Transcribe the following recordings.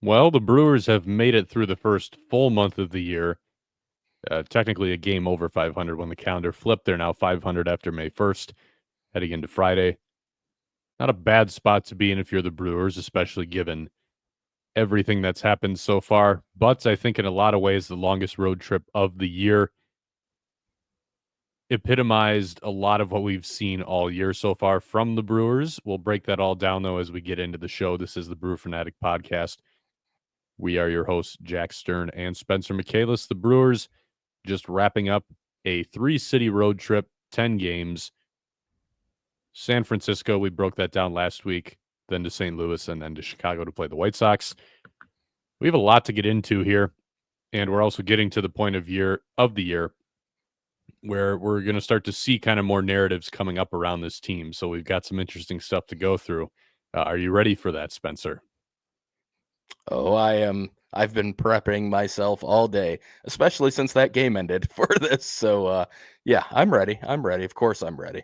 Well, the Brewers have made it through the first full month of the year. Technically a game over 500 when the calendar flipped. They're now 500 after May 1st, heading into Friday. Not a bad spot to be in if you're the Brewers, especially given everything that's happened so far. But I think in a lot of ways, the longest road trip of the year epitomized a lot of what we've seen all year so far from the Brewers. We'll break that all down, though, as we get into the show. This is the Brewer Fanatic podcast. We are your hosts, Jack Stern and Spencer Michaelis. The Brewers just wrapping up a 3-city road trip, 10 games. San Francisco, we broke that down last week, then to St. Louis, and then to Chicago to play the White Sox. We have a lot to get into here, and we're also getting to the point of the year where we're going to start to see kind of more narratives coming up around this team. So we've got some interesting stuff to go through. Are you ready for that, Spencer? Oh, I am. I've been prepping myself all day, especially since that game ended for this. So, yeah, I'm ready. I'm ready. Of course, I'm ready.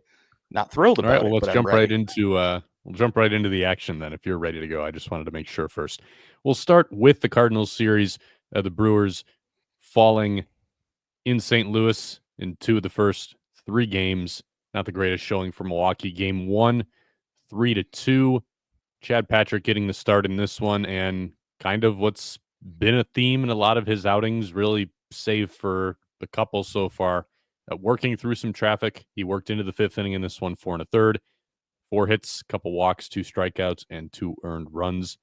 Not thrilled All right, about well, it, let's but I'm jump right ready. into the action then. If you're ready to go, I just wanted to make sure first. We'll start with the Cardinals series. The Brewers falling in St. Louis in 2 of the first 3 games. Not the greatest showing for Milwaukee. Game 1, 3-2. Chad Patrick getting the start in this one, and kind of what's been a theme in a lot of his outings, really save for the couple so far. Working through some traffic. He worked into the 5th inning in this one, 4 1/3. 4 hits, couple walks, 2 strikeouts, and 2 earned runs.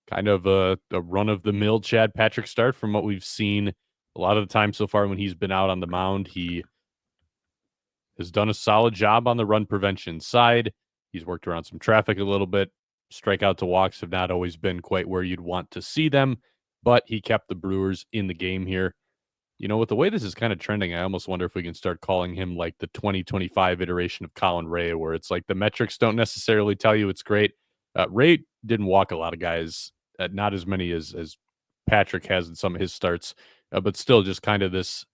Kind of a run-of-the-mill Chad Patrick start from what we've seen a lot of the time so far when he's been out on the mound. He has done a solid job on the run prevention side. He's worked around some traffic a little bit. Strikeout to walks have not always been quite where you'd want to see them, but he kept the Brewers in the game here. You know, with the way this is kind of trending, I almost wonder if we can start calling him like the 2025 iteration of Colin Ray, where it's like the metrics don't necessarily tell you it's great. Ray didn't walk a lot of guys, not as many as Patrick has in some of his starts, but still just kind of this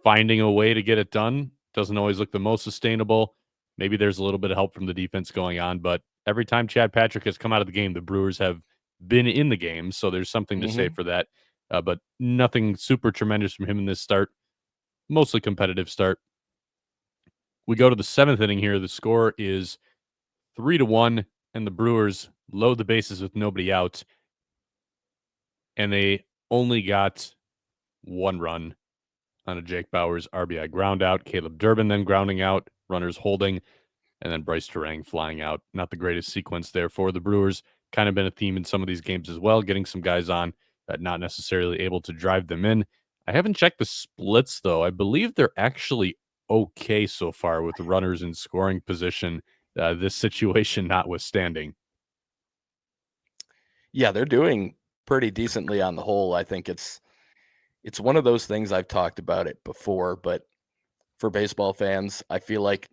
finding a way to get it done. Doesn't always look the most sustainable. Maybe there's a little bit of help from the defense going on, but every time Chad Patrick has come out of the game, the Brewers have been in the game. So there's something to say Hmm. for that. But nothing super tremendous from him in this start. Mostly competitive start. We go to the 7th inning here. The score is 3-1, and the Brewers load the bases with nobody out. And they only got 1 run on a Jake Bauers RBI ground out. Caleb Durbin then grounding out, runners holding, and then Bryce Terang flying out. Not the greatest sequence there for the Brewers. Kind of been a theme in some of these games as well, getting some guys on, not necessarily able to drive them in. I haven't checked the splits, though. I believe they're actually okay so far with the runners in scoring position, this situation notwithstanding. Yeah, they're doing pretty decently on the whole. I think it's one of those things. I've talked about it before, but for baseball fans, I feel like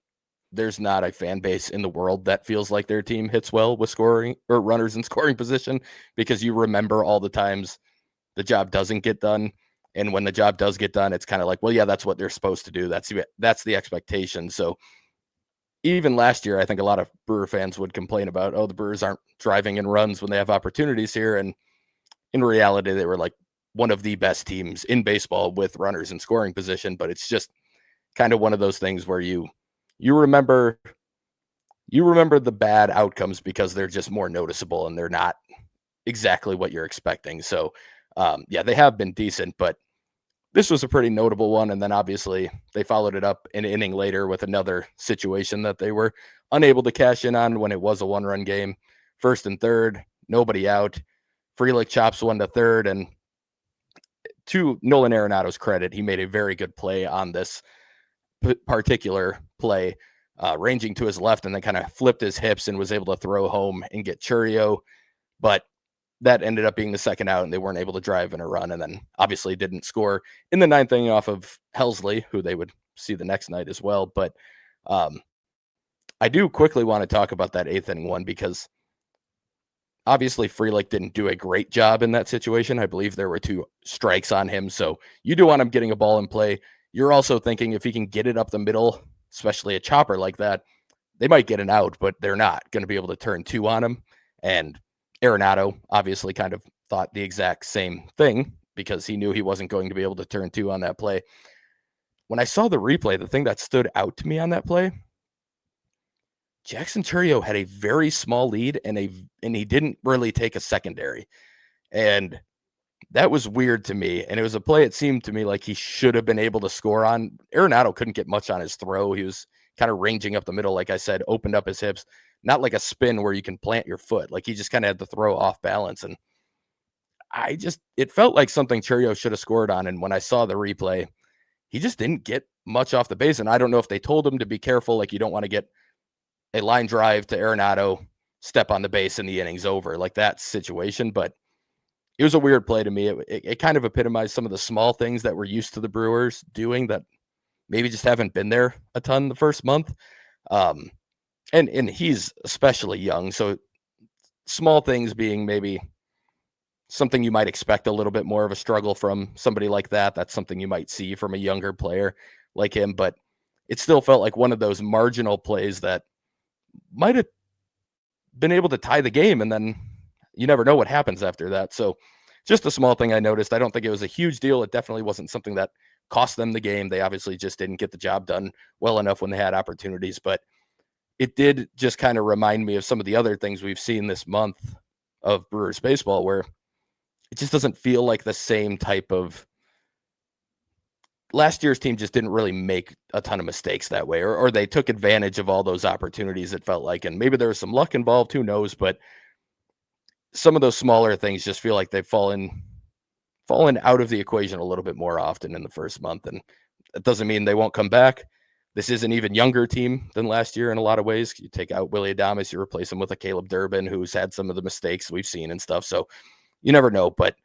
there's not a fan base in the world that feels like their team hits well with scoring or runners in scoring position, because you remember all the times the job doesn't get done. And when the job does get done, it's kind of like, well, yeah, that's what they're supposed to do. That's the expectation. So even last year, I think a lot of Brewer fans would complain about, oh, the Brewers aren't driving in runs when they have opportunities here. And in reality, they were like one of the best teams in baseball with runners in scoring position. But it's just kind of one of those things where you remember the bad outcomes because they're just more noticeable and they're not exactly what you're expecting. So yeah, they have been decent, but this was a pretty notable one. And then obviously they followed it up an inning later with another situation that they were unable to cash in on when it was a 1-run game. 1st and 3rd, nobody out. Frelick chops 1 to 3rd, and to Nolan Arenado's credit, he made a very good play on this particular play, ranging to his left and then kind of flipped his hips and was able to throw home and get Churio. But that ended up being the second out, and they weren't able to drive in a run, and then obviously didn't score in the 9th inning off of Helsley, who they would see the next night as well. But I do quickly want to talk about that 8th inning one, because obviously Frelick didn't do a great job in that situation. I believe there were 2 strikes on him, so you do want him getting a ball in play. You're also thinking if he can get it up the middle, especially a chopper like that, they might get an out, but they're not going to be able to turn 2 on him. And Arenado obviously kind of thought the exact same thing because he knew he wasn't going to be able to turn 2 on that play. When I saw the replay, the thing that stood out to me on that play, Jackson Chourio had a very small lead and he didn't really take a secondary. And that was weird to me. And it was a play it seemed to me like he should have been able to score on. Arenado couldn't get much on his throw. He was kind of ranging up the middle, like I said, opened up his hips, not like a spin where you can plant your foot. Like he just kind of had to throw off balance. And it felt like something Chourio should have scored on. And when I saw the replay, he just didn't get much off the base. And I don't know if they told him to be careful, like you don't want to get a line drive to Arenado, step on the base, and the inning's over, like that situation. But it was a weird play to me. It kind of epitomized some of the small things that we're used to the Brewers doing that maybe just haven't been there a ton the first month. And he's especially young, so small things being maybe something you might expect a little bit more of a struggle from somebody like that. That's something you might see from a younger player like him, but it still felt like one of those marginal plays that might have been able to tie the game, and then you never know what happens after that. So just a small thing I noticed. I don't think it was a huge deal. It definitely wasn't something that cost them the game. They obviously just didn't get the job done well enough when they had opportunities, but it did just kind of remind me of some of the other things we've seen this month of Brewers baseball, where it just doesn't feel like the same type of. Last year's team just didn't really make a ton of mistakes that way, or they took advantage of all those opportunities, it felt like. And maybe there was some luck involved, who knows, but some of those smaller things just feel like they've fallen out of the equation a little bit more often in the first month. And that doesn't mean they won't come back. This is an even younger team than last year in a lot of ways. You take out Willie Adames, you replace him with a Caleb Durbin, who's had some of the mistakes we've seen and stuff. So you never know. But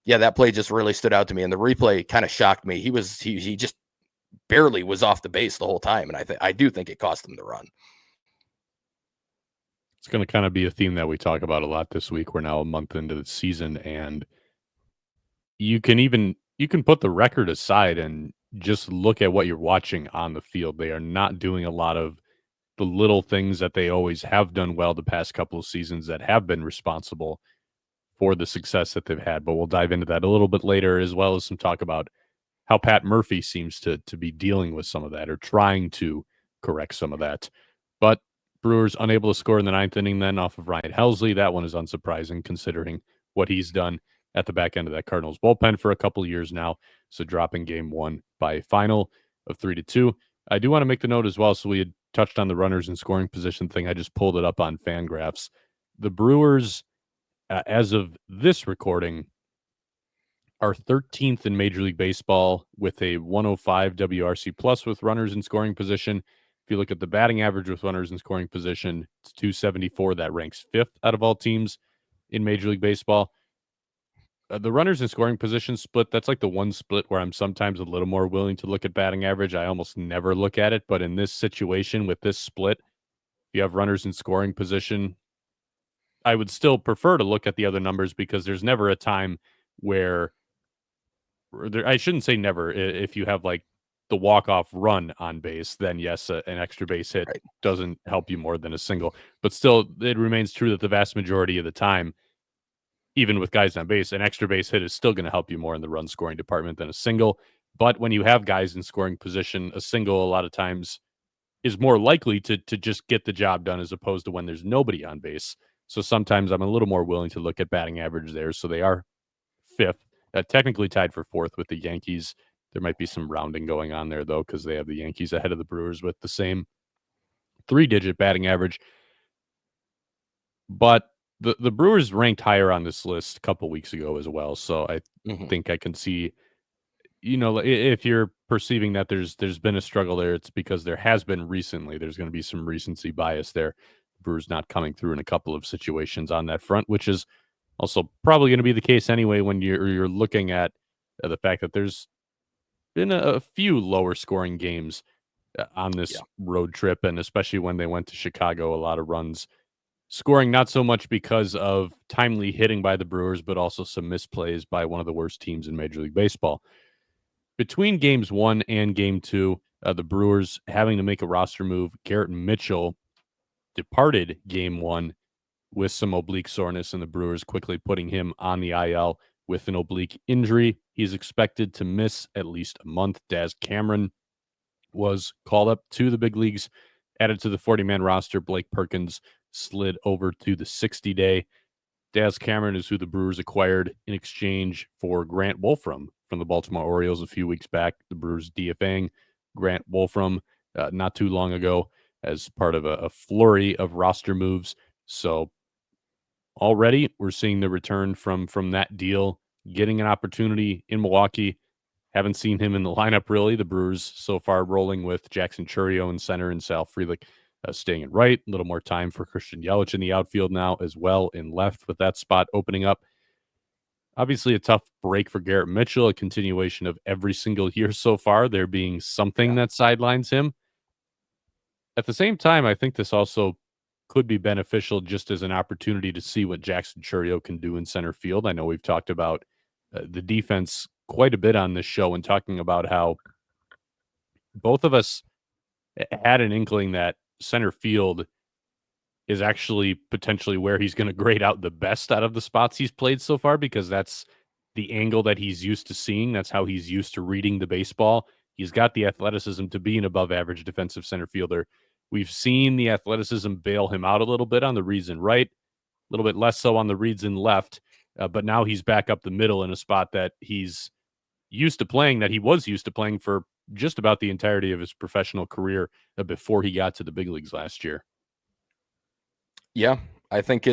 yeah, that play just really stood out to me. And the replay kind of shocked me. He just barely was off the base the whole time. And I do think it cost them the run. It's going to kind of be a theme that we talk about a lot this week. We're now a month into the season, and you can put the record aside and just look at what you're watching on the field. They are not doing a lot of the little things that they always have done well the past couple of seasons that have been responsible for the success that they've had. But we'll dive into that a little bit later, as well as some talk about how Pat Murphy seems to be dealing with some of that, or trying to correct some of that. But Brewers unable to score in the ninth inning then off of Ryan Helsley. That one is unsurprising considering what he's done at the back end of that Cardinals bullpen for a couple of years now. So dropping game one by a final of 3-2. I do want to make the note as well. So we had touched on the runners in scoring position thing. I just pulled it up on Fangraphs. The Brewers, as of this recording, are 13th in Major League Baseball with a 105 WRC plus with runners in scoring position. If you look at the batting average with runners in scoring position, it's 274. That ranks 5th out of all teams in Major League Baseball. The runners in scoring position split, that's like the one split where I'm sometimes a little more willing to look at batting average. I almost never look at it, but in this situation with this split, if you have runners in scoring position, I would still prefer to look at the other numbers because there's never a time where I shouldn't say never. If you have like the walk-off run on base, then yes, an extra base hit doesn't help you more than a single. But still, it remains true that the vast majority of the time, even with guys on base, an extra base hit is still going to help you more in the run scoring department than a single. But when you have guys in scoring position, a single a lot of times is more likely to just get the job done as opposed to when there's nobody on base. So sometimes I'm a little more willing to look at batting average there. So they are 5th, technically tied for 4th with the Yankees. There might be some rounding going on there, though, because they have the Yankees ahead of the Brewers with the same 3-digit batting average. But the Brewers ranked higher on this list a couple weeks ago as well. So I think I can see, if you're perceiving that there's been a struggle there, it's because there has been recently. There's going to be some recency bias there. Brewers not coming through in a couple of situations on that front, which is also probably going to be the case anyway when you're looking at the fact that there's been a few lower scoring games on this road trip, and especially when they went to Chicago, a lot of runs scoring, not so much because of timely hitting by the Brewers, but also some misplays by one of the worst teams in Major League Baseball. Between games 1 and game 2, the Brewers having to make a roster move. Garrett Mitchell departed game 1 with some oblique soreness, and the Brewers quickly putting him on the IL with an oblique injury. He's expected to miss at least a month. Daz Cameron was called up to the big leagues, added to the 40-man roster. Blake Perkins slid over to the 60-day. Daz Cameron is who the Brewers acquired in exchange for Grant Wolfram from the Baltimore Orioles a few weeks back. The Brewers DFAing Grant Wolfram not too long ago as part of a flurry of roster moves. So already we're seeing the return from that deal, getting an opportunity in Milwaukee. Haven't seen him in the lineup, really. The Brewers so far rolling with Jackson Chourio in center and Sal Frelick staying in right. A little more time for Christian Yelich in the outfield now as well in left with that spot opening up. Obviously a tough break for Garrett Mitchell, a continuation of every single year so far, there being something that sidelines him. At the same time, I think this also could be beneficial just as an opportunity to see what Jackson Chourio can do in center field. I know we've talked about the defense quite a bit on this show and talking about how both of us had an inkling that center field is actually potentially where he's going to grade out the best out of the spots he's played so far, because that's the angle that he's used to seeing. That's how he's used to reading the baseball. He's got the athleticism to be an above average defensive center fielder. We've seen the athleticism bail him out a little bit on the reads in right, a little bit less so on the reads in left. But now he's back up the middle in a spot that he's used to playing, that he was used to playing for just about the entirety of his professional career before he got to the big leagues last year. Yeah, I think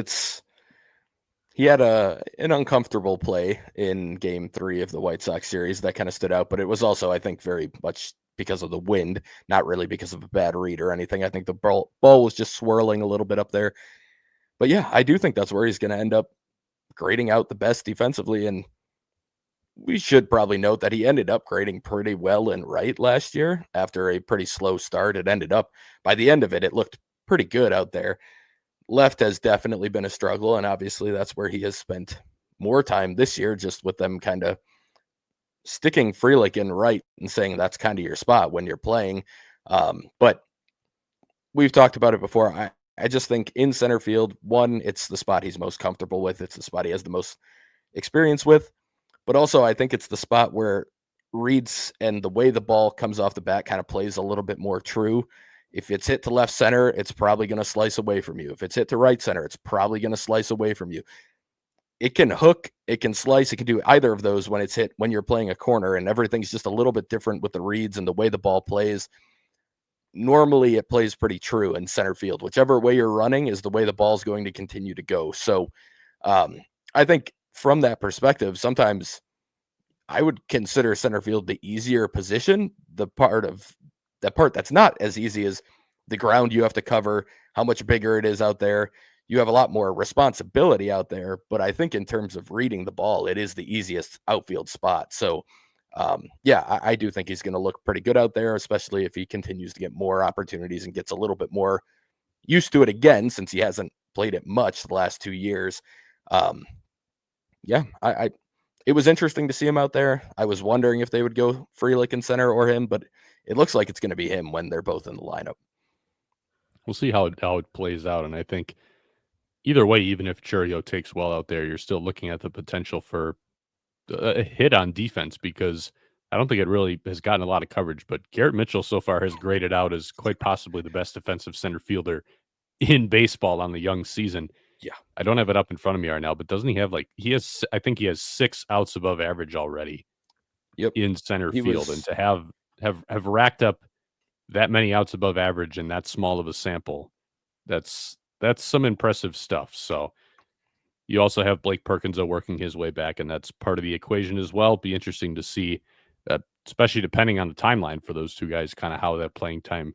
he had an uncomfortable play in game 3 of the White Sox series that kind of stood out, but it was also, I think, very much because of the wind, not really because of a bad read or anything. I think the ball was just swirling a little bit up there. But yeah, I do think that's where he's going to end up grading out the best defensively. And we should probably note that he ended up grading pretty well in right last year after a pretty slow start. It ended up, by the end of it, it looked pretty good out there. Left has definitely been a struggle, and obviously that's where he has spent more time this year, just with them kind of sticking Frelick in right and saying that's kind of your spot when you're playing. But we've talked about it before. I just think in center field, one, it's the spot he's most comfortable with. It's the spot he has the most experience with. But also, I think it's the spot where reads and the way the ball comes off the bat kind of plays a little bit more true. If it's hit to left center, it's probably going to slice away from you. If it's hit to right center, it's probably going to slice away from you. It can hook, it can slice, it can do either of those when it's hit when you're playing a corner, and everything's just a little bit different with the reads and the way the ball plays. Normally, it plays pretty true in center field. Whichever way you're running is the way the ball's going to continue to go. So I think from that perspective, sometimes I would consider center field the easier position. The part that's not as easy as the ground you have to cover, how much bigger it is out there. You have a lot more responsibility out there, but I think in terms of reading the ball, it is the easiest outfield spot. So, I do think he's going to look pretty good out there, especially if he continues to get more opportunities and gets a little bit more used to it again, since he hasn't played it much the last 2 years. It was interesting to see him out there. I was wondering if they would go Frelick in center or him, but it looks like it's going to be him when they're both in the lineup. We'll see how it plays out, and I think either way, even if Chourio takes well out there, you're still looking at the potential for a hit on defense, because I don't think it really has gotten a lot of coverage, but Garrett Mitchell so far has graded out as quite possibly the best defensive center fielder in baseball on the young season. Yeah. I don't have it up in front of me right now, but doesn't he have I think he has 6 outs above average already in center field. And to have racked up that many outs above average in that small of a sample, that's some impressive stuff. So you also have Blake Perkins working his way back, and that's part of the equation as well. Be interesting to see, especially depending on the timeline for those two guys, kind of how that playing time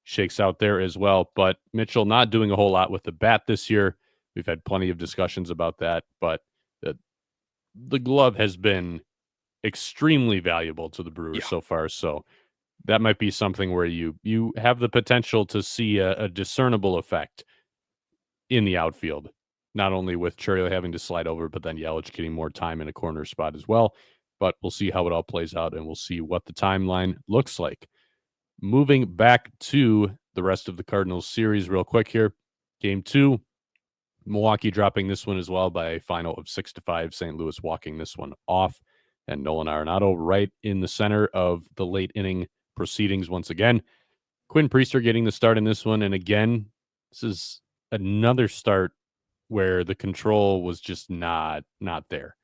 shakes out there as well. But Mitchell not doing a whole lot with the bat this year. We've had plenty of discussions about that, but the glove has been extremely valuable to the Brewers so far. So that might be something where you have the potential to see a discernible effect in the outfield, not only with Chourio having to slide over, but then Yelich getting more time in a corner spot as well. But we'll see how it all plays out, and we'll see what the timeline looks like. Moving back to the rest of the Cardinals series real quick here. Game 2, Milwaukee dropping this one as well by a final of 6-5. St. Louis walking this one off. And Nolan Arenado right in the center of the late inning proceedings once again. Quinn Priester getting the start in this one. And again, this is another start where the control was just not there.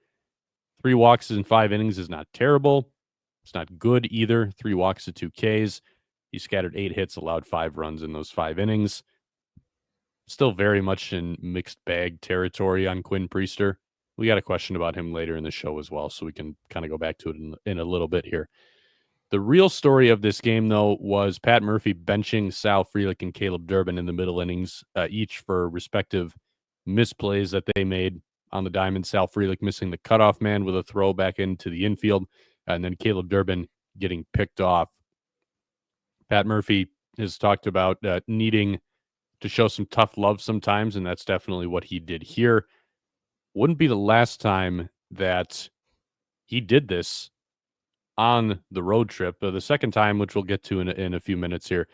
3 walks in 5 innings is not terrible. It's not good either. 3 walks to 2 Ks. He scattered 8 hits, allowed 5 runs in those 5 innings. Still very much in mixed bag territory on Quinn Priester. We got a question about him later in the show as well, so we can kind of go back to it in a little bit here. The real story of this game, though, was Pat Murphy benching Sal Frelick and Caleb Durbin in the middle innings, each for respective misplays that they made on the diamond. Sal Frelick missing the cutoff man with a throw back into the infield, and then Caleb Durbin getting picked off. Pat Murphy has talked about needing to show some tough love sometimes, and that's definitely what he did here. Wouldn't be the last time that he did this on the road trip. The second time, which we'll get to in a few minutes here,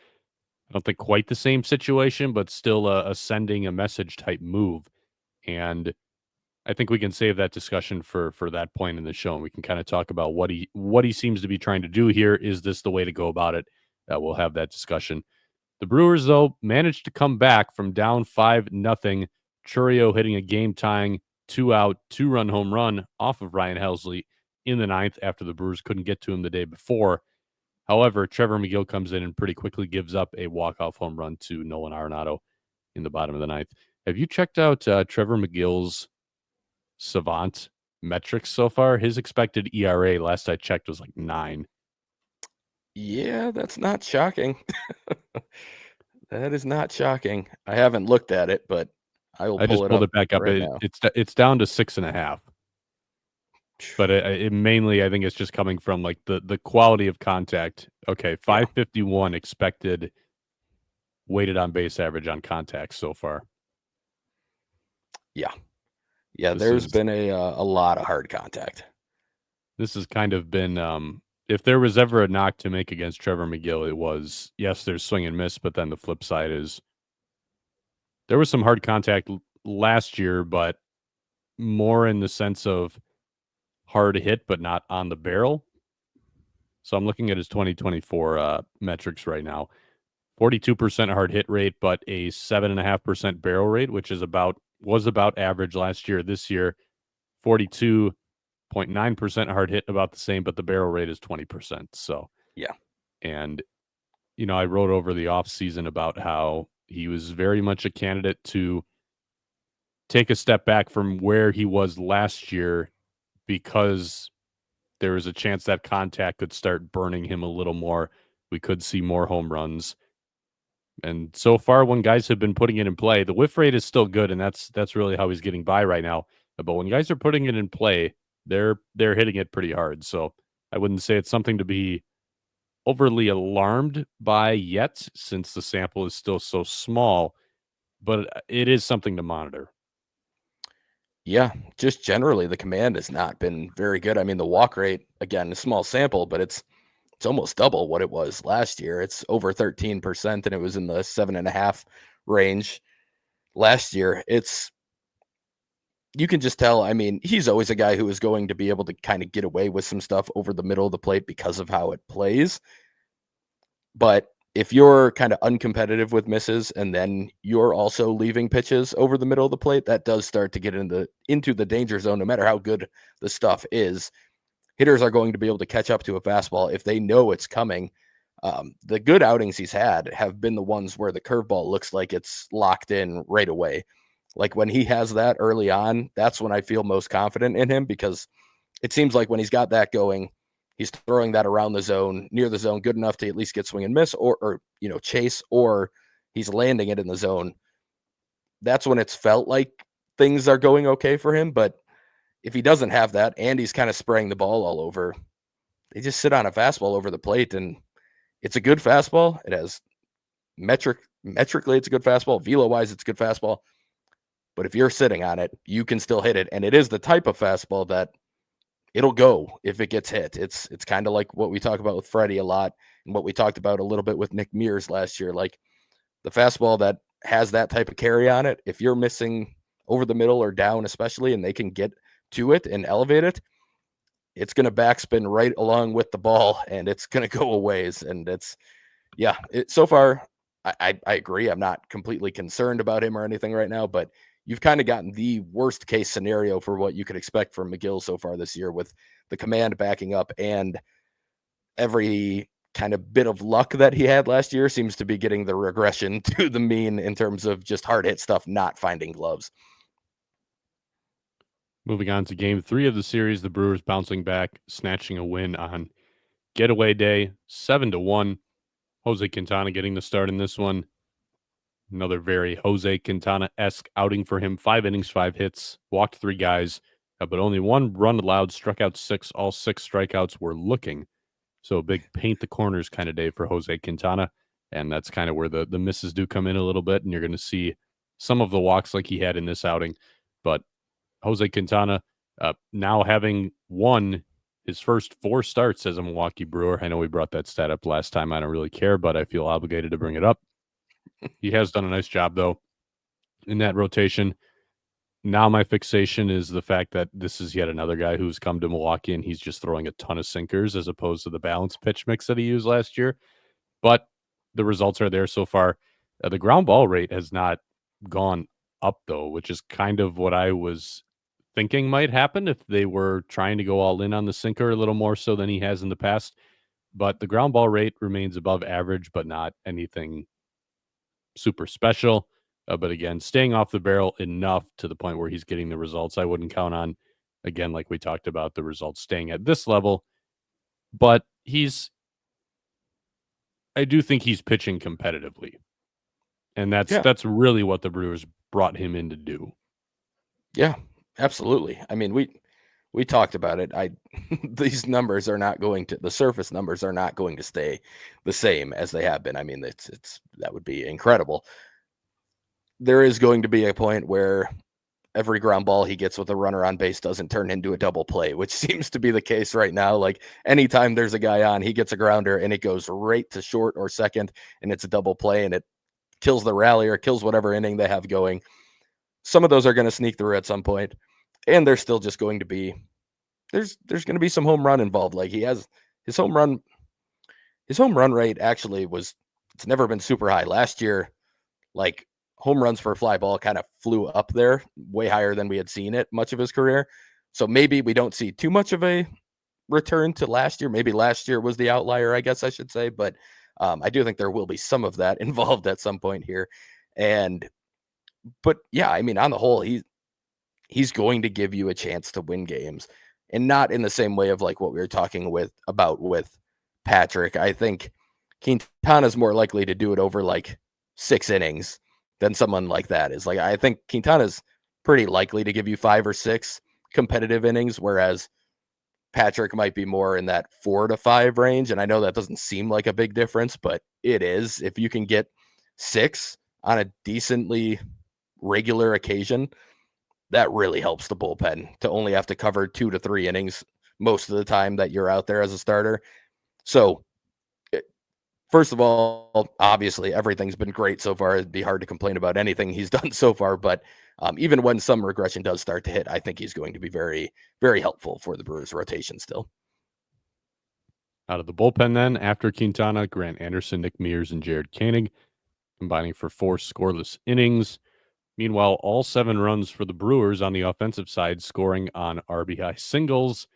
I don't think quite the same situation, but still a sending a message type move. And I think we can save that discussion for that point in the show, and we can kind of talk about what he seems to be trying to do here. Is this the way to go about it? We'll have that discussion. The Brewers, though, managed to come back from down 5-0. Churio hitting a game-tying 2-out, 2-run home run off of Ryan Helsley in the 9th after the Brewers couldn't get to him the day before. However, Trevor McGill comes in and pretty quickly gives up a walk-off home run to Nolan Arenado in the bottom of the 9th. Have you checked out Trevor McGill's Savant metrics so far? His expected ERA, last I checked, was like 9. Yeah, that's not shocking. That is not shocking. I haven't looked at it, but I will I pull just it pulled up it back up. right now. It's down to 6.5. But it mainly, I think it's just coming from like the quality of contact. Okay, 551 expected weighted on base average on contact so far. Yeah, This there's been a lot of hard contact. This has kind of been, if there was ever a knock to make against Trevor McGill, it was, yes, there's swing and miss, but then the flip side is there was some hard contact last year, but more in the sense of hard hit, but not on the barrel. So I'm looking at his 2024 metrics right now. 42% hard hit rate, but a 7.5% barrel rate, which is was about average last year. This year, 42.9% hard hit, about the same, but the barrel rate is 20%. So yeah, and I wrote over the offseason about how he was very much a candidate to take a step back from where he was last year because there was a chance that contact could start burning him a little more. We could see more home runs. And so far, when guys have been putting it in play, the whiff rate is still good, and that's really how he's getting by right now. But when guys are putting it in play, they're hitting it pretty hard. So I wouldn't say it's something to be overly alarmed by yet, since the sample is still so small. But it is something to monitor. Yeah, just generally the command has not been very good. I mean, the walk rate, again, a small sample, but it's almost double what it was last year. It's over 13%, and it was in the 7.5 range last year. You can just tell. I mean, he's always a guy who is going to be able to kind of get away with some stuff over the middle of the plate because of how it plays. But if you're kind of uncompetitive with misses and then you're also leaving pitches over the middle of the plate, that does start to get into the danger zone. No matter how good the stuff is, hitters are going to be able to catch up to a fastball if they know it's coming. The good outings he's had have been the ones where the curveball looks like it's locked in right away. Like when he has that early on, that's when I feel most confident in him, because it seems like when he's got that going, he's throwing that around the zone, near the zone, good enough to at least get swing and miss or chase, or he's landing it in the zone. That's when it's felt like things are going okay for him. But if he doesn't have that and he's kind of spraying the ball all over, they just sit on a fastball over the plate, and it's a good fastball. It has metrically, it's a good fastball. Velo-wise, it's a good fastball. But if you're sitting on it, you can still hit it. And it is the type of fastball that it'll go if it gets hit. It's kind of like what we talk about with Freddie a lot, and what we talked about a little bit with Nick Mears last year. Like the fastball that has that type of carry on it, if you're missing over the middle or down, especially, and they can get to it and elevate it, it's going to backspin right along with the ball, and it's going to go a ways. And so far, I agree. I'm not completely concerned about him or anything right now, but you've kind of gotten the worst case scenario for what you could expect from Megill so far this year, with the command backing up, and every kind of bit of luck that he had last year seems to be getting the regression to the mean in terms of just hard hit stuff not finding gloves. Moving on to game 3 of the series, the Brewers bouncing back, snatching a win on getaway day, 7-1. Jose Quintana getting the start in this one. Another very Jose Quintana-esque outing for him. 5 innings, 5 hits, walked 3 guys, but only 1 run allowed, struck out 6. All 6 strikeouts were looking. So a big paint the corners kind of day for Jose Quintana, and that's kind of where the misses do come in a little bit, and you're going to see some of the walks like he had in this outing. But Jose Quintana now having won his first 4 starts as a Milwaukee Brewer. I know we brought that stat up last time. I don't really care, but I feel obligated to bring it up. He has done a nice job, though, in that rotation. Now my fixation is the fact that this is yet another guy who's come to Milwaukee, and he's just throwing a ton of sinkers as opposed to the balanced pitch mix that he used last year. But the results are there so far. The ground ball rate has not gone up, though, which is kind of what I was thinking might happen if they were trying to go all in on the sinker a little more so than he has in the past. But the ground ball rate remains above average, but not anything super special. But again, staying off the barrel enough to the point where he's getting the results. I wouldn't count on, again, like we talked about, the results staying at this level. But I do think he's pitching competitively. And that's really what the Brewers brought him in to do. Yeah, absolutely. I mean, we talked about it. These numbers are not going to, the surface numbers are not going to stay the same as they have been. I mean, that would be incredible. There is going to be a point where every ground ball he gets with a runner on base doesn't turn into a double play, which seems to be the case right now. Like, anytime there's a guy on, he gets a grounder and it goes right to short or second, and it's a double play, and it kills the rally or kills whatever inning they have going. Some of those are going to sneak through at some point, and there's still just going to be there's going to be some home run involved. Like, he has his home run rate actually it's never been super high. Last year, like, home runs per fly ball kind of flew up there, way higher than we had seen it much of his career. So maybe we don't see too much of a return to last year. Maybe last year was the outlier, I guess I should say. But I do think there will be some of that involved at some point here. But yeah, I mean, on the whole, he's going to give you a chance to win games, and not in the same way of like what we were talking about with Patrick. I think Quintana's more likely to do it over like 6 innings than someone like that is. Like, I think Quintana's pretty likely to give you 5 or 6 competitive innings, whereas Patrick might be more in that 4 to 5 range. And I know that doesn't seem like a big difference, but it is. If you can get 6 on a decently regular occasion, that really helps the bullpen to only have to cover 2 to 3 innings most of the time that you're out there as a starter. So, first of all, obviously, everything's been great so far. It'd be hard to complain about anything he's done so far. But even when some regression does start to hit, I think he's going to be very, very helpful for the Brewers' rotation still. Out of the bullpen then, after Quintana, Grant Anderson, Nick Mears, and Jared Koenig, combining for 4 scoreless innings. Meanwhile, all 7 runs for the Brewers on the offensive side, scoring on RBI singles.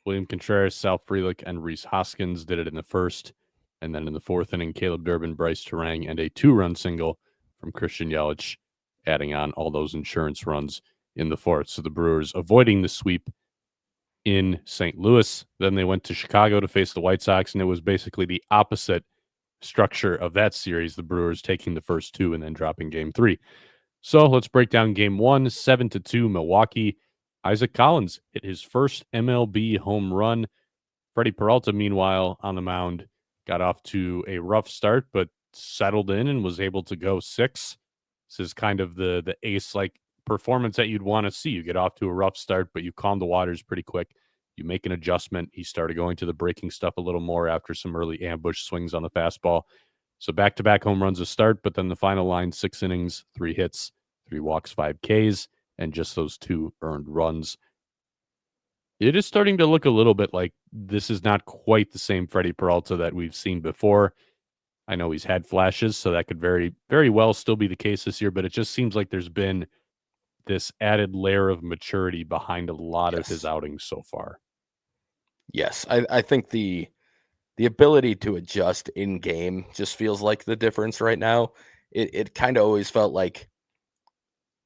William Contreras, Sal Frelick, and Rhys Hoskins did it in the first. And then in the 4th inning, Caleb Durbin, Bryce Terang, and a 2-run single from Christian Yelich, adding on all those insurance runs in the 4th. So the Brewers avoiding the sweep in St. Louis. Then they went to Chicago to face the White Sox, and it was basically the opposite structure of that series, the Brewers taking the first 2 and then dropping game 3. So let's break down game 1, 7-2 Milwaukee. Isaac Collins hit his first MLB home run. Freddie Peralta, meanwhile, on the mound, got off to a rough start, but settled in and was able to go 6. This is kind of the ace-like performance that you'd want to see. You get off to a rough start, but you calm the waters pretty quick. You make an adjustment. He started going to the breaking stuff a little more after some early ambush swings on the fastball. So back-to-back home runs to start, but then the final line, 6 innings, 3 hits, 3 walks, 5 Ks. and just those 2 earned runs. It is starting to look a little bit like this is not quite the same Freddie Peralta that we've seen before. I know he's had flashes, so that could very, very well still be the case this year, but it just seems like there's been this added layer of maturity behind a lot of his Yes. outings so far. Yes. I think the ability to adjust in game just feels like the difference right now. It kind of always felt like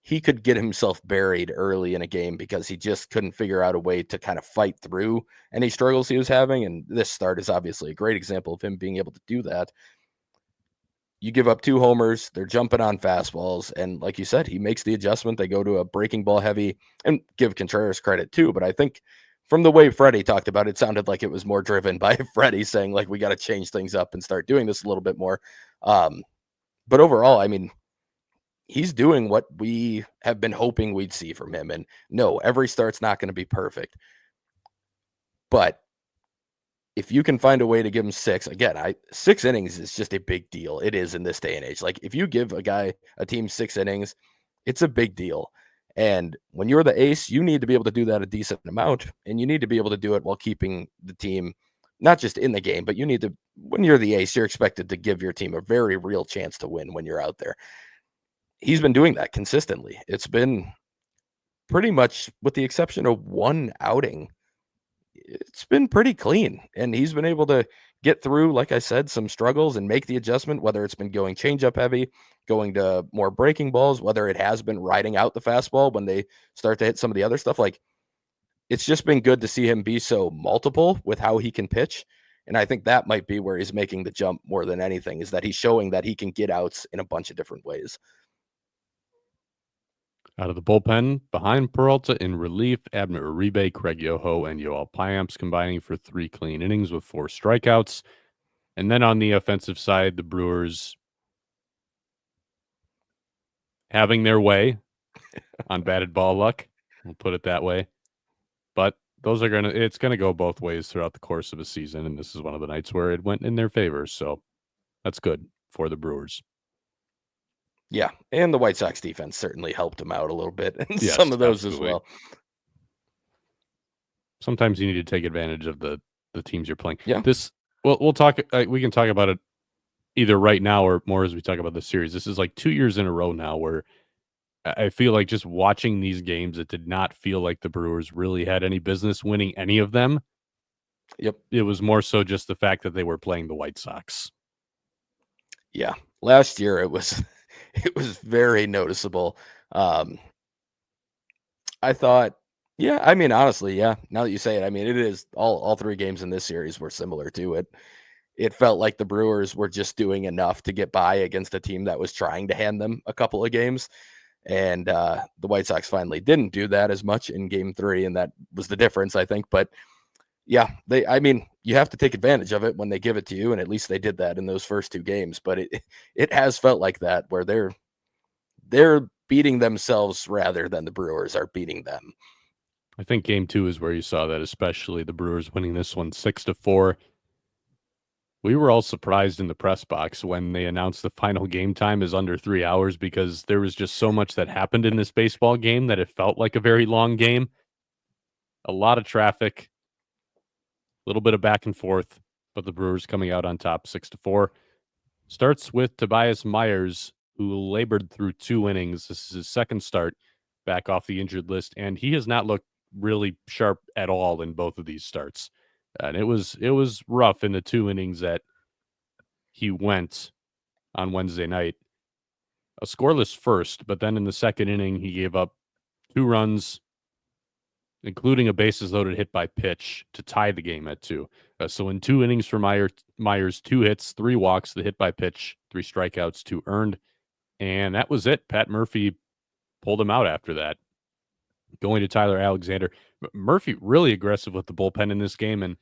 he could get himself buried early in a game because he just couldn't figure out a way to kind of fight through any struggles he was having. And this start is obviously a great example of him being able to do that. You give up 2 homers, they're jumping on fastballs, and like you said, he makes the adjustment. They go to a breaking ball heavy, and give Contreras credit too. But I think from the way Freddie talked about it, it sounded like it was more driven by Freddie saying, like, we got to change things up and start doing this a little bit more. Um, but overall, I mean, he's doing what we have been hoping we'd see from him. And no, every start's not going to be perfect. But if you can find a way to give him 6, again, 6 innings is just a big deal. It is in this day and age. Like, if you give a team 6 innings, it's a big deal. And when you're the ace, you need to be able to do that a decent amount, and you need to be able to do it while keeping the team not just in the game, but you need to, when you're the ace, you're expected to give your team a very real chance to win when you're out there. He's been doing that consistently. It's been pretty much, with the exception of one outing, it's been pretty clean, and he's been able to get through, like I said, some struggles and make the adjustment, whether it's been going changeup heavy, going to more breaking balls, whether it has been riding out the fastball when they start to hit some of the other stuff. Like, it's just been good to see him be so multiple with how he can pitch. And I think that might be where he's making the jump more than anything, is that he's showing that he can get outs in a bunch of different ways. Out of the bullpen, behind Peralta in relief, Abner Uribe, Craig Yoho, and Yoel Payamps combining for 3 clean innings with 4 strikeouts. And then on the offensive side, the Brewers having their way on batted ball luck. We'll put it that way. But it's gonna go both ways throughout the course of a season, and this is one of the nights where it went in their favor. So that's good for the Brewers. Yeah, and the White Sox defense certainly helped him out a little bit in Yes, some of those absolutely. as well. Sometimes you need to take advantage of the teams you're playing. Yeah. We'll talk. We can talk about it either right now or more as we talk about the series. This is like 2 years in a row now where I feel like just watching these games, it did not feel like the Brewers really had any business winning any of them. Yep. It was more so just the fact that they were playing the White Sox. Yeah. Last year it was it was very noticeable. I thought, yeah, I mean, honestly, yeah, now that you say it, I mean, it is all 3 games in this series were similar to it. It felt like the Brewers were just doing enough to get by against a team that was trying to hand them a couple of games. And the White Sox finally didn't do that as much in game 3, and that was the difference, I think. But yeah, I mean, you have to take advantage of it when they give it to you, and at least they did that in those first 2 games. But it has felt like that, where they're beating themselves rather than the Brewers are beating them. I think game 2 is where you saw that, especially the Brewers winning this one 6-4. We were all surprised in the press box when they announced the final game time is under 3 hours, because there was just so much that happened in this baseball game that it felt like a very long game. A lot of traffic, a little bit of back and forth, but the Brewers coming out on top 6-4. Starts with Tobias Myers, who labored through 2 innings. This is his second start back off the injured list, and he has not looked really sharp at all in both of these starts. And it was rough in the 2 innings that he went on Wednesday night. A scoreless first, but then in the second inning, he gave up 2 runs, including a bases loaded hit by pitch to tie the game at 2. So in 2 innings for Myers, 2 hits, 3 walks, the hit by pitch, 3 strikeouts, 2 earned. And that was it. Pat Murphy pulled him out after that. Going to Tyler Alexander. Murphy really aggressive with the bullpen in this game, and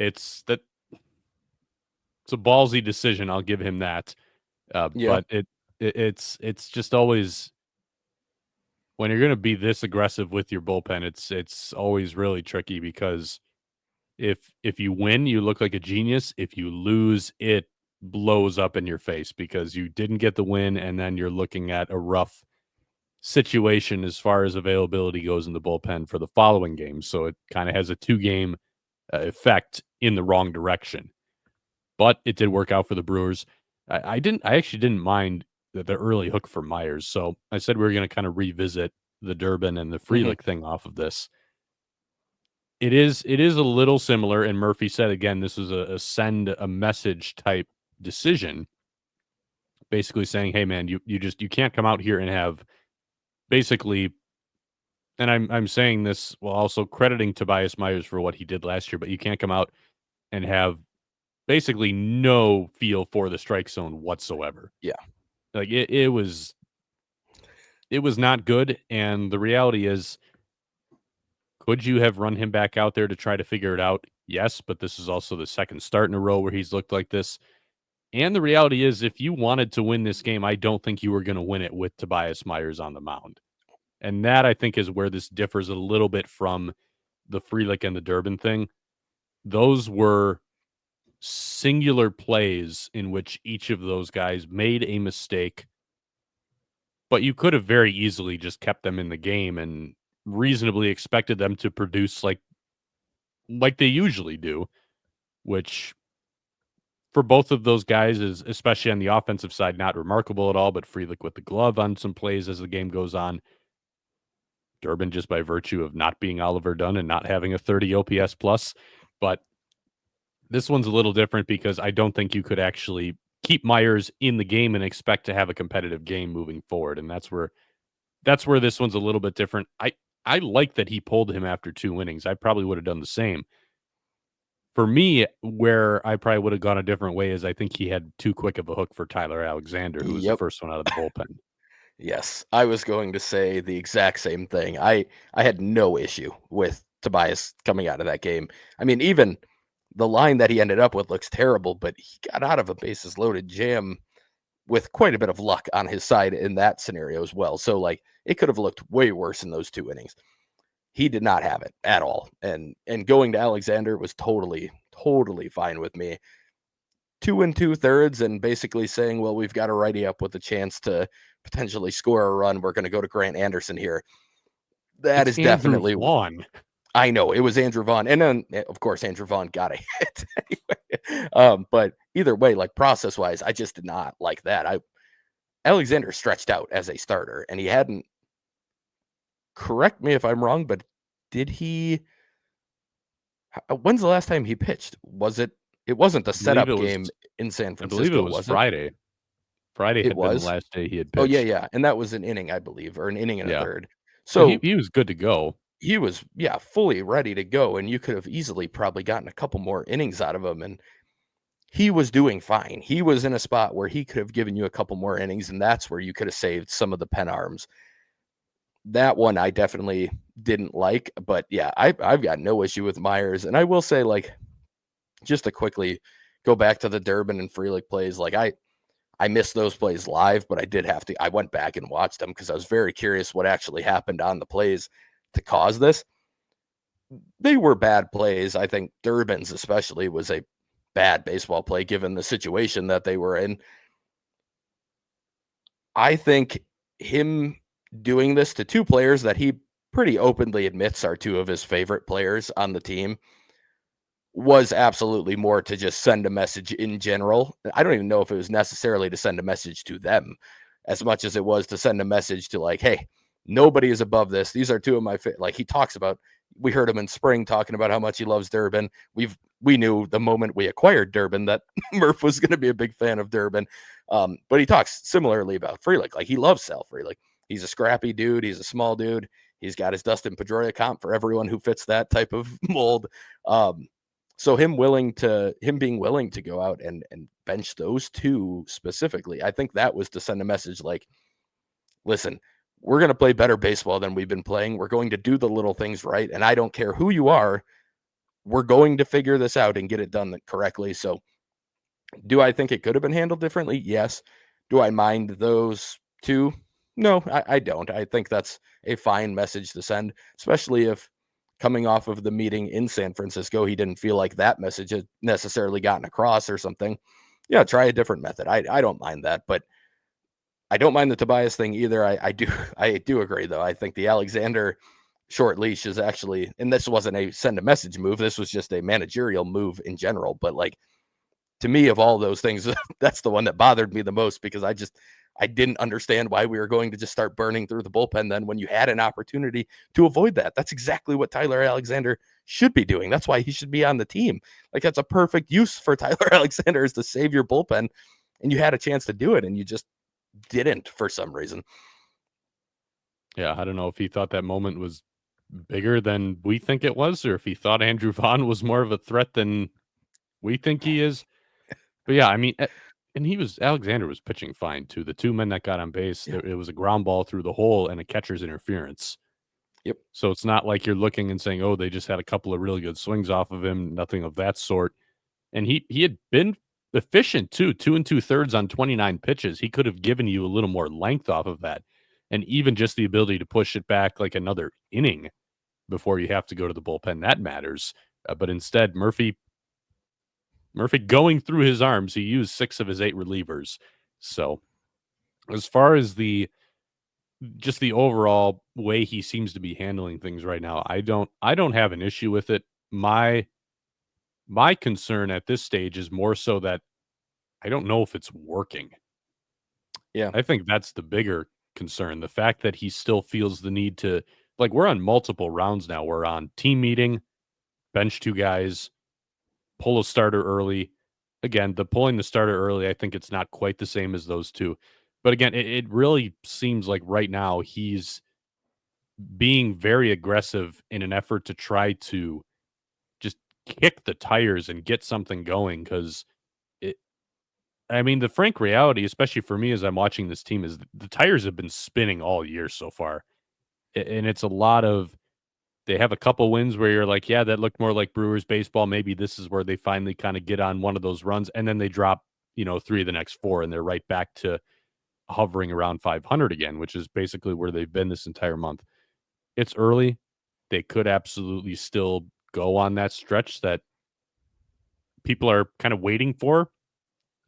it's a ballsy decision. I'll give him that. Yeah. But it's just always, when you're going to be this aggressive with your bullpen, it's always really tricky, because if you win, you look like a genius. If you lose, it blows up in your face because you didn't get the win, and then you're looking at a rough situation as far as availability goes in the bullpen for the following game. So it kind of has a 2-game effect in the wrong direction. But it did work out for the Brewers. I actually didn't mind the early hook for Myers. So I said we were going to kind of revisit the Durbin and the Frelick thing off of this. It is a little similar, and Murphy said again, this was a send a message type decision, basically saying, "Hey man, you can't come out here and have basically." And I'm saying this while also crediting Tobias Myers for what he did last year, but you can't come out and have basically no feel for the strike zone whatsoever. Yeah, like it was not good, and the reality is, could you have run him back out there to try to figure it out? Yes, but this is also the second start in a row where he's looked like this. And the reality is, if you wanted to win this game, I don't think you were going to win it with Tobias Myers on the mound. And that, I think, is where this differs a little bit from the Frelick and the Durbin thing. Those were singular plays in which each of those guys made a mistake, but you could have very easily just kept them in the game and reasonably expected them to produce like they usually do, which for both of those guys is, especially on the offensive side, not remarkable at all, but Frelick with the glove on some plays as the game goes on. Durbin just by virtue of not being Oliver Dunn and not having a 30 OPS plus. But this one's a little different because I don't think you could actually keep Myers in the game and expect to have a competitive game moving forward. And that's where this one's a little bit different. I like that he pulled him after 2 innings. I probably would have done the same. For me, where I probably would have gone a different way is I think he had too quick of a hook for Tyler Alexander, who was the first one out of the bullpen. Yes, I was going to say the exact same thing. I had no issue with Tobias coming out of that game. I mean, even the line that he ended up with looks terrible, but he got out of a bases loaded jam with quite a bit of luck on his side in that scenario as well. So like it could have looked way worse in those 2 innings. He did not have it at all. And going to Alexander was totally fine with me. 2 2/3 and basically saying, well, we've got a righty up with a chance to potentially score a run. We're going to go to Grant Anderson here. That It's is definitely Andrew Vaughn. I know it was Andrew Vaughn. And then of course Andrew Vaughn got a hit anyway. But either way, like process wise, I just did not like that. Alexander stretched out as a starter and he hadn't, correct me if I'm wrong, but did he, when's the last time he pitched? It wasn't the setup game in San Francisco. I believe it was Friday. Friday had been the last day he had pitched. Oh, yeah. And that was an inning, I believe, or an inning and a third. So he was good to go. He was, fully ready to go. And you could have easily probably gotten a couple more innings out of him. And he was doing fine. He was in a spot where he could have given you a couple more innings. And that's where you could have saved some of the pen arms. That one I definitely didn't like. But yeah, I've got no issue with Myers. And I will say, like, just to quickly go back to the Durbin and Frelick plays, like I missed those plays live, but I went back and watched them because I was very curious what actually happened on the plays to cause this. They were bad plays. I think Durbin's especially was a bad baseball play given the situation that they were in. I think him doing this to 2 players that he pretty openly admits are 2 of his favorite players on the team was absolutely more to just send a message in general. I don't even know if it was necessarily to send a message to them as much as it was to send a message to like, hey, nobody is above this. These are 2 of my like he talks about, we heard him in spring talking about how much he loves Durbin. We knew the moment we acquired Durbin that Murph was going to be a big fan of Durbin. But he talks similarly about Frelick. Like he loves Sal Frelick. He's a scrappy dude. He's a small dude. He's got his Dustin Pedroia comp for everyone who fits that type of mold. So him being willing to go out and bench those 2 specifically, I think that was to send a message like, listen, we're going to play better baseball than we've been playing. We're going to do the little things right. And I don't care who you are. We're going to figure this out and get it done correctly. So do I think it could have been handled differently? Yes. Do I mind those 2? No, I don't. I think that's a fine message to send, especially if coming off of the meeting in San Francisco, he didn't feel like that message had necessarily gotten across or something. Yeah, try a different method. I don't mind that. But I don't mind the Tobias thing either. I do agree though. I think the Alexander short leash is actually, and this wasn't a send a message move. This was just a managerial move in general. But like, to me, of all those things, that's the one that bothered me the most, because I didn't understand why we were going to just start burning through the bullpen then when you had an opportunity to avoid that. That's exactly what Tyler Alexander should be doing. That's why he should be on the team. Like, that's a perfect use for Tyler Alexander, is to save your bullpen, and you had a chance to do it and you just didn't for some reason. Yeah, I don't know if he thought that moment was bigger than we think it was, or if he thought Andrew Vaughn was more of a threat than we think he is. But yeah, I mean, and Alexander was pitching fine too. The two men that got on base, Yeah. it was a ground ball through the hole and a catcher's interference. Yep. So it's not like you're looking and saying, "Oh, they just had a couple of really good swings off of him." Nothing of that sort. And he had been efficient too, 2 2/3 on 29 pitches. He could have given you a little more length off of that, and even just the ability to push it back like another inning before you have to go to the bullpen, that matters. But instead, Murphy going through his arms, he used 6 of his 8 relievers. So as far as just the overall way he seems to be handling things right now, I don't have an issue with it. My concern at this stage is more so that I don't know if it's working. Yeah. I think that's the bigger concern. The fact that he still feels the need to, like, we're on multiple rounds now. We're on team meeting, bench 2 guys, pull a starter early. Again, the pulling the starter early, I think it's not quite the same as those 2. But again, it really seems like right now he's being very aggressive in an effort to try to just kick the tires and get something going, because I mean, the frank reality, especially for me as I'm watching this team, is the tires have been spinning all year so far. And it's a lot of, they have a couple wins where you're like, yeah, that looked more like Brewers baseball. Maybe this is where they finally kind of get on one of those runs. And then they drop, 3 of the next 4, and they're right back to hovering around 500 again, which is basically where they've been this entire month. It's early. They could absolutely still go on that stretch that people are kind of waiting for,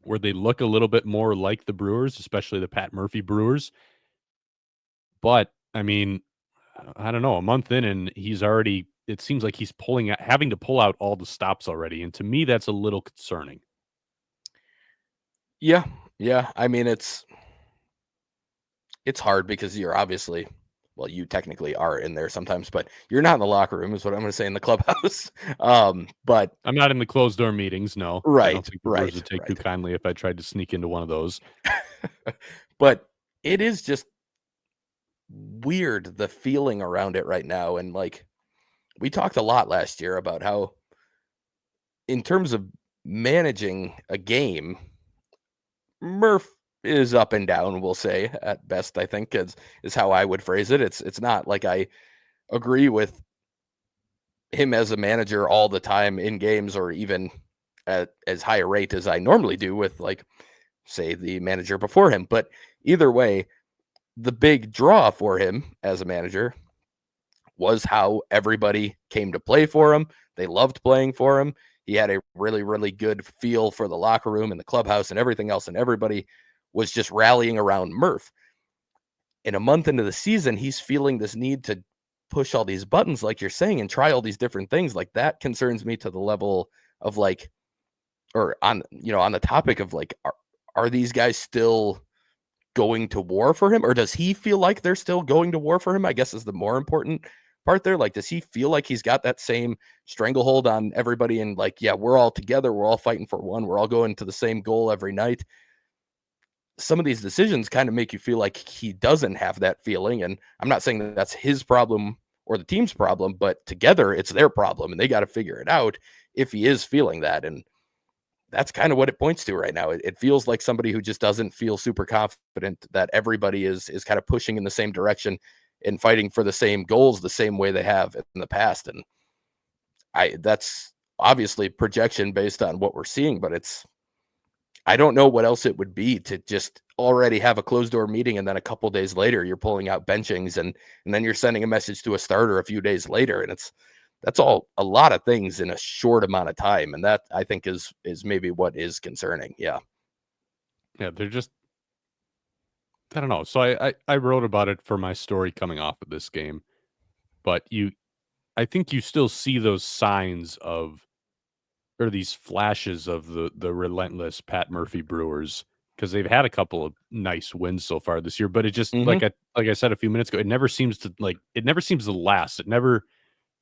where they look a little bit more like the Brewers, especially the Pat Murphy Brewers. But I mean, I don't know, a month in and he's already, it seems like he's having to pull out all the stops already. And to me, that's a little concerning. Yeah. Yeah. I mean, it's hard because you're obviously, well, you technically are in there sometimes, but you're not in the locker room, is what I'm going to say, in the clubhouse. But I'm not in the closed door meetings. No, I don't right, think the Brewers right, would take too right. kindly if I tried to sneak into one of those. But it is just weird, the feeling around it right now. And like, we talked a lot last year about how, in terms of managing a game, Murph is up and down, we'll say at best, I think is how I would phrase it. It's not like I agree with him as a manager all the time in games, or even at as high a rate as I normally do with, like, say, the manager before him. But either way, the big draw for him as a manager was how everybody came to play for him. They loved playing for him. He had a really, really good feel for the locker room and the clubhouse and everything else, and everybody was just rallying around Murph. In a month into the season, he's feeling this need to push all these buttons, like you're saying, and try all these different things. Like, that concerns me to the level of, like, or on the topic of, like, are these guys still going to war for him, or does he feel like they're still going to war for him, I guess, is the more important part there. Like, does he feel like he's got that same stranglehold on everybody, and like, yeah, we're all together, we're all fighting for one, we're all going to the same goal every night? Some of these decisions kind of make you feel like he doesn't have that feeling, and I'm not saying that that's his problem or the team's problem, but together it's their problem, and they got to figure it out if he is feeling that. And that's kind of what it points to right now. It feels like somebody who just doesn't feel super confident that everybody is kind of pushing in the same direction and fighting for the same goals the same way they have in the past. And that's obviously projection based on what we're seeing, but I don't know what else it would be to just already have a closed door meeting, and then a couple days later you're pulling out benchings, and then you're sending a message to a starter a few days later, and that's all a lot of things in a short amount of time, and that, I think, is maybe what is concerning. Yeah. Yeah, they're just, I don't know. So I wrote about it for my story coming off of this game, but I think you still see those signs of or these flashes of the relentless Pat Murphy Brewers because they've had a couple of nice wins so far this year, but it just Hmm. like I said a few minutes ago, it never seems to last. It never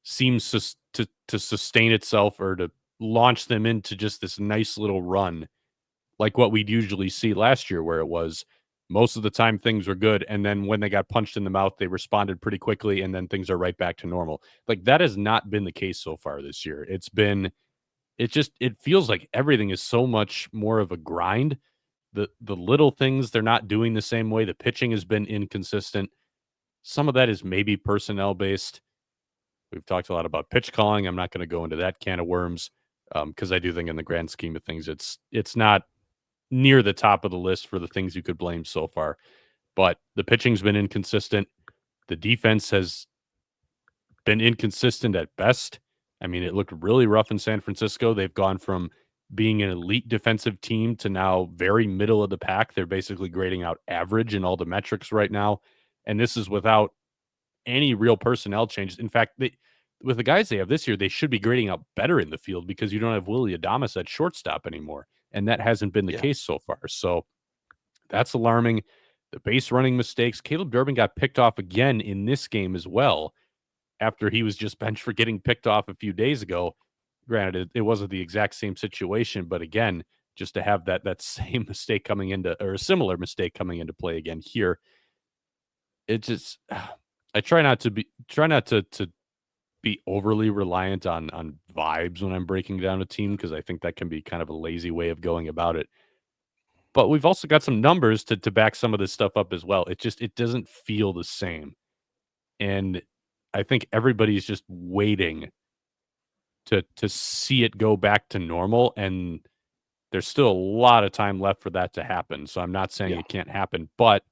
seems to sustain itself or to launch them into just this nice little run like what we'd usually see last year, where it was most of the time things were good, and then when they got punched in the mouth, they responded pretty quickly, and then things are right back to normal. Like that has not been the case so far this year. It feels like everything is so much more of a grind. The little things they're not doing the same way. The pitching has been inconsistent. Some of that is maybe personnel based. We've talked a lot about pitch calling. I'm not going to go into that can of worms because I do think in the grand scheme of things, it's not near the top of the list for the things you could blame so far. But the pitching's been inconsistent. The defense has been inconsistent at best. I mean, it looked really rough in San Francisco. They've gone from being an elite defensive team to now very middle of the pack. They're basically grading out average in all the metrics right now. And this is without any real personnel changes. In fact, with the guys they have this year, they should be grading out better in the field because you don't have Willie Adames at shortstop anymore. And that hasn't been the Yeah. case so far. So that's alarming. The base running mistakes. Caleb Durbin got picked off again in this game as well after he was just benched for getting picked off a few days ago. Granted, it wasn't the exact same situation, but again, just to have that same mistake coming into or a similar mistake coming into play again here, it just I try not to be overly reliant on vibes when I'm breaking down a team because I think that can be kind of a lazy way of going about it. But we've also got some numbers to back some of this stuff up as well. It doesn't feel the same. And I think everybody's just waiting to see it go back to normal, and there's still a lot of time left for that to happen. So I'm not saying Yeah. it can't happen, but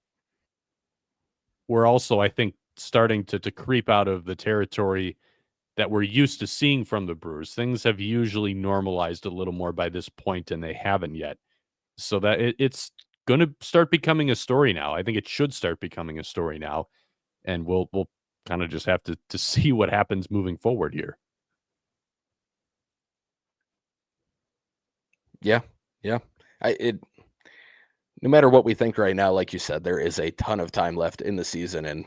we're also, I think, starting to creep out of the territory that we're used to seeing from the Brewers. Things have usually normalized a little more by this point, and they haven't yet. So that it's going to start becoming a story now. I think it should start becoming a story now, and we'll kind of just have to see what happens moving forward here. Yeah. Yeah. It no matter what we think right now, like you said, there is a ton of time left in the season, and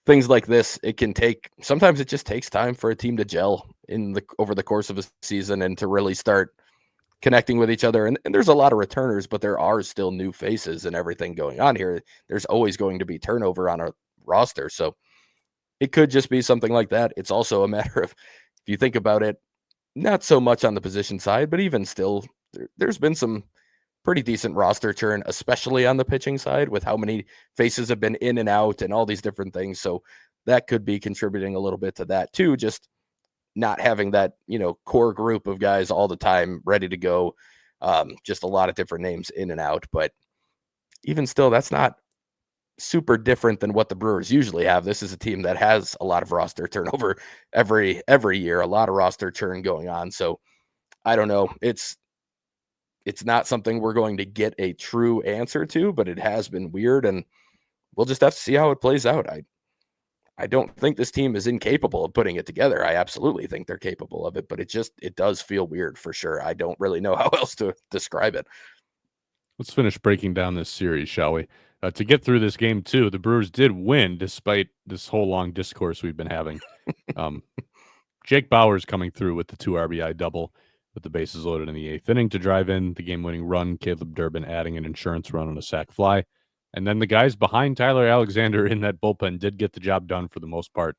things like this, it can take. Sometimes it just takes time for a team to gel in the over the course of a season and to really start connecting with each other. And there's a lot of returners, but there are still new faces and everything going on here. There's always going to be turnover on a roster, so it could just be something like that. It's also a matter of, if you think about it, not so much on the position side, but even still, there's been some pretty decent roster churn, especially on the pitching side, with how many faces have been in and out and all these different things. So that could be contributing a little bit to that too. Just not having that, core group of guys all the time ready to go. Just a lot of different names in and out. But even still, that's not super different than what the Brewers usually have. This is a team that has a lot of roster turnover every year, a lot of roster churn going on. So I don't know. It's not something we're going to get a true answer to, but it has been weird, and we'll just have to see how it plays out. I don't think this team is incapable of putting it together. I absolutely think they're capable of it, but it does feel weird for sure. I don't really know how else to describe it. Let's finish breaking down this series, shall we? To get through this game too, the Brewers did win despite this whole long discourse we've been having. Um, Jake Bauers coming through with the 2 RBI double with the bases loaded in the 8th inning to drive in the game-winning run. Caleb Durbin adding an insurance run on a sac fly. And then the guys behind Tyler Alexander in that bullpen did get the job done for the most part.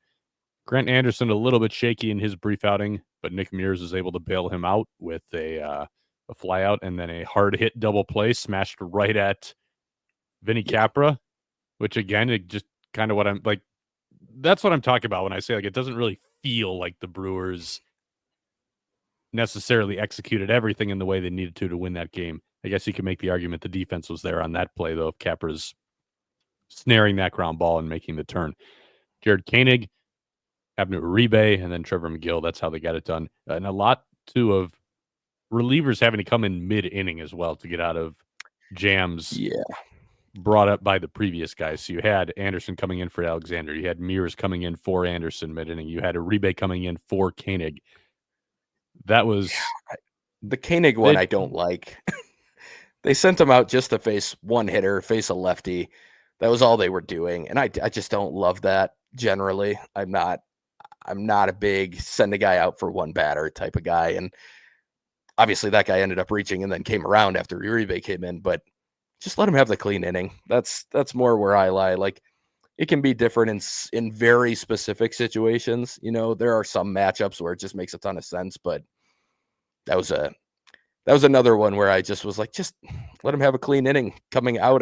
Grant Anderson a little bit shaky in his brief outing, but Nick Mears is able to bail him out with a fly out and then a hard hit double play smashed right at Vinny Yeah. Capra, which again, it just kind of what I'm like. That's what I'm talking about when I say like it doesn't really feel like the Brewers necessarily executed everything in the way they needed to win that game. I guess you can make the argument the defense was there on that play, though, of Capra's snaring that ground ball and making the turn. Jared Koenig, Abner Uribe, and then Trevor McGill. That's how they got it done. And a lot, too, of relievers having to come in mid-inning as well to get out of jams Yeah. brought up by the previous guys. So you had Anderson coming in for Alexander. You had Mears coming in for Anderson mid-inning. You had Uribe coming in for Koenig. That was the Koenig one I don't like. They sent him out just to face one hitter, face a lefty. That was all they were doing, and I just don't love that. Generally, I'm not a big send a guy out for one batter type of guy, and obviously that guy ended up reaching and then came around after Uribe came in. But just let him have the clean inning. That's more where I lie. Like, it can be different in very specific situations. You know, there are some matchups where it just makes a ton of sense, but that was another one where I just was like, just let him have a clean inning coming out.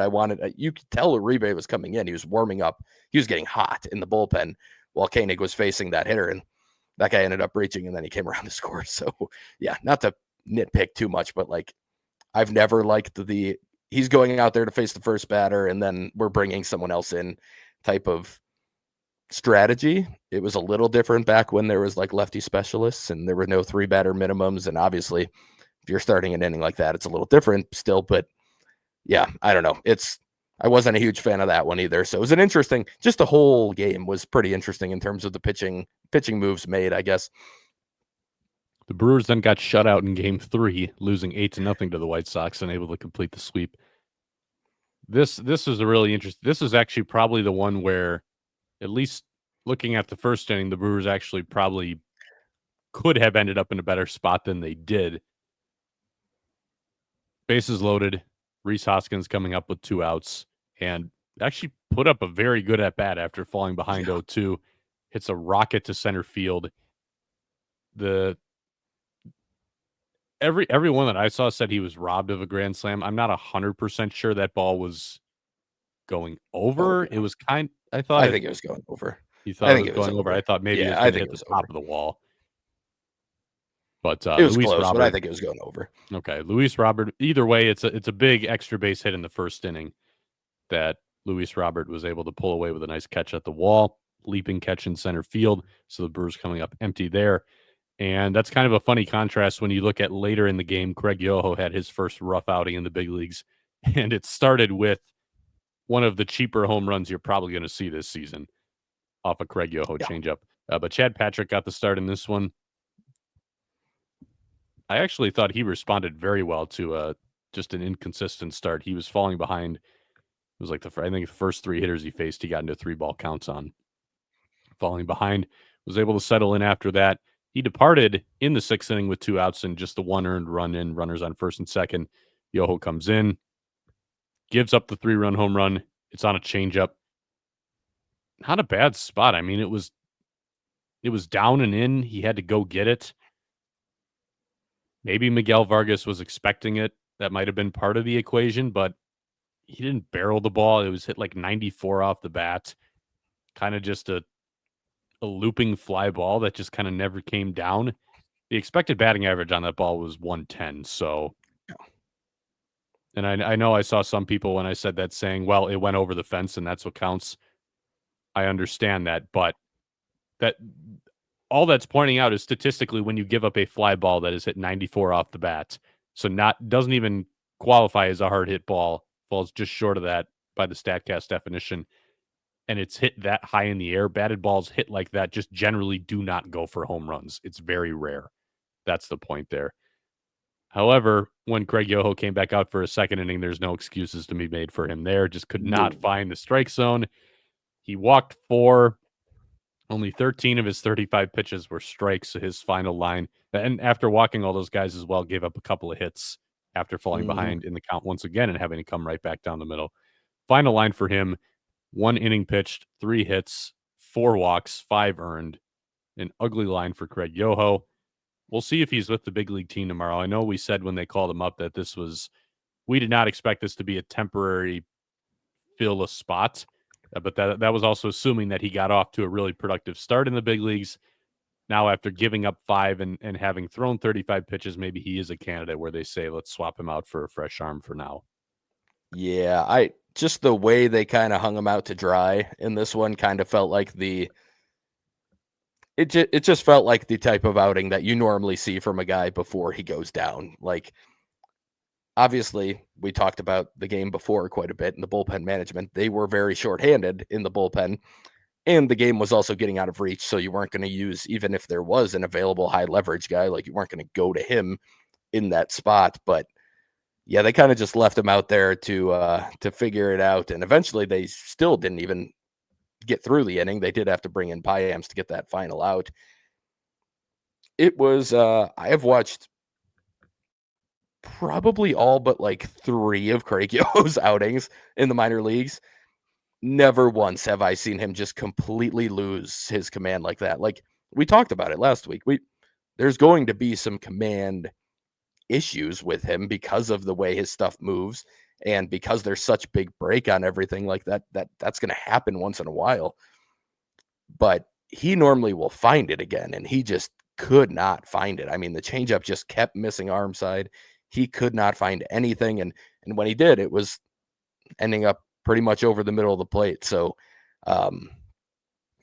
You could tell Uribe was coming in. He was warming up. He was getting hot in the bullpen while Koenig was facing that hitter, and that guy ended up reaching, and then he came around to score. So, yeah, not to nitpick too much, but like, I've never liked he's going out there to face the first batter, and then we're bringing someone else in type of strategy. It was a little different back when there was like lefty specialists and there were no 3-batter minimums, and obviously if you're starting an inning like that, it's a little different still. But yeah, I don't know. I wasn't a huge fan of that one either. So it was an interesting, just the whole game was pretty interesting in terms of the pitching moves made, I guess. The Brewers then got shut out in Game 3, losing 8-0 to the White Sox, unable to complete the sweep. This is a really interesting. This is actually probably the one where, at least looking at the first inning, the Brewers actually probably could have ended up in a better spot than they did. Bases loaded, Rhys Hoskins coming up with 2 outs, and actually put up a very good at bat after falling behind 0-2. Hits a rocket to center field. Everyone that I saw said he was robbed of a grand slam. I'm not 100% sure that ball was going over. It was I think it was going over. You thought it was going over. I thought maybe it was going to hit the top of the wall. But it was Luis close, Robert, but I think it was going over. Okay, Luis Robert. Either way, it's a big extra base hit in the first inning that Luis Robert was able to pull away with a nice catch at the wall, leaping catch in center field. So the Brewers coming up empty there. And that's kind of a funny contrast when you look at later in the game. Craig Yoho had his first rough outing in the big leagues, and it started with one of the cheaper home runs you're probably going to see this season off a Craig Yoho changeup. But Chad Patrick got the start in this one. I actually thought he responded very well to just an inconsistent start. He was falling behind. It was like I think the first 3 hitters he faced, he got into 3-ball counts on. Falling behind, was able to settle in after that. He departed in the 6th inning with 2 outs and just the 1 earned run in, runners on first and second. Yoho comes in, gives up the 3-run home run. It's on a changeup. Not a bad spot. I mean, it was down and in. He had to go get it. Maybe Miguel Vargas was expecting it. That might have been part of the equation, but he didn't barrel the ball. It was hit like 94 off the bat. Kind of just a looping fly ball that just kind of never came down. The expected batting average on that ball was 110. So, and I know I saw some people when I said that saying, well, it went over the fence and that's what counts. I understand that, but that all that's pointing out is statistically when you give up a fly ball that is hit 94 off the bat, so doesn't even qualify as a hard hit ball, falls just short of that by the StatCast definition, and it's hit that high in the air. Batted balls hit like that just generally do not go for home runs. It's very rare. That's the point there. However, when Craig Yoho came back out for a second inning, there's no excuses to be made for him there. Just could not find the strike zone. He walked 4. Only 13 of his 35 pitches were strikes. So his final line, and after walking all those guys as well, gave up a couple of hits after falling behind in the count once again and having to come right back down the middle. Final line for him: 1 inning pitched, 3 hits, 4 walks, 5 earned. An ugly line for Craig Yoho. We'll see if he's with the big league team tomorrow. I know we said when they called him up that we did not expect this to be a temporary fill a spot. But that was also assuming that he got off to a really productive start in the big leagues. Now, after giving up 5 and having thrown 35 pitches, maybe he is a candidate where they say, let's swap him out for a fresh arm for now. Yeah, just the way they kind of hung him out to dry in this one kind of felt like it just felt like the type of outing that you normally see from a guy before he goes down. Like, obviously, we talked about the game before quite a bit in the bullpen management. They were very shorthanded in the bullpen, and the game was also getting out of reach. So you weren't going to use, even if there was an available high leverage guy, like you weren't going to go to him in that spot. But yeah, they kind of just left him out there to figure it out. And eventually they still didn't even get through the inning. They did have to bring in Piams to get that final out. It was, I have watched probably all but like 3 of Craig Yo's outings in the minor leagues. Never once have I seen him just completely lose his command like that. Like we talked about it last week. There's going to be some command issues with him because of the way his stuff moves and because there's such big break on everything like that's going to happen once in a while. But he normally will find it again, and he just could not find it. I mean, the changeup just kept missing arm side. He could not find anything, and when he did, it was ending up pretty much over the middle of the plate. So,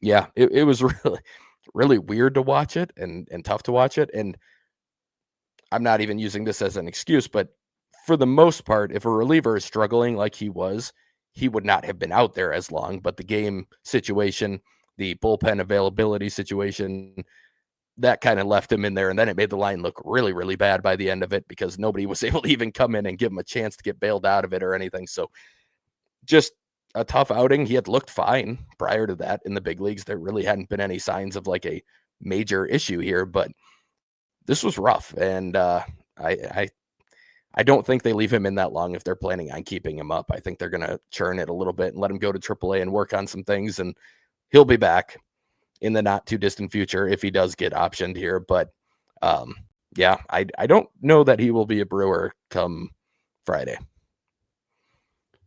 yeah, it was really, really weird to watch it and tough to watch it. And I'm not even using this as an excuse, but for the most part, if a reliever is struggling like he was, he would not have been out there as long. But the game situation, the bullpen availability situation, that kind of left him in there. And then it made the line look really, really bad by the end of it because nobody was able to even come in and give him a chance to get bailed out of it or anything. So just a tough outing. He had looked fine prior to that in the big leagues. There really hadn't been any signs of like a major issue here, but this was rough. And I don't think they leave him in that long if they're planning on keeping him up. I think they're going to churn it a little bit and let him go to AAA and work on some things, and he'll be back in the not too distant future if he does get optioned here. But yeah, I don't know that he will be a Brewer come Friday.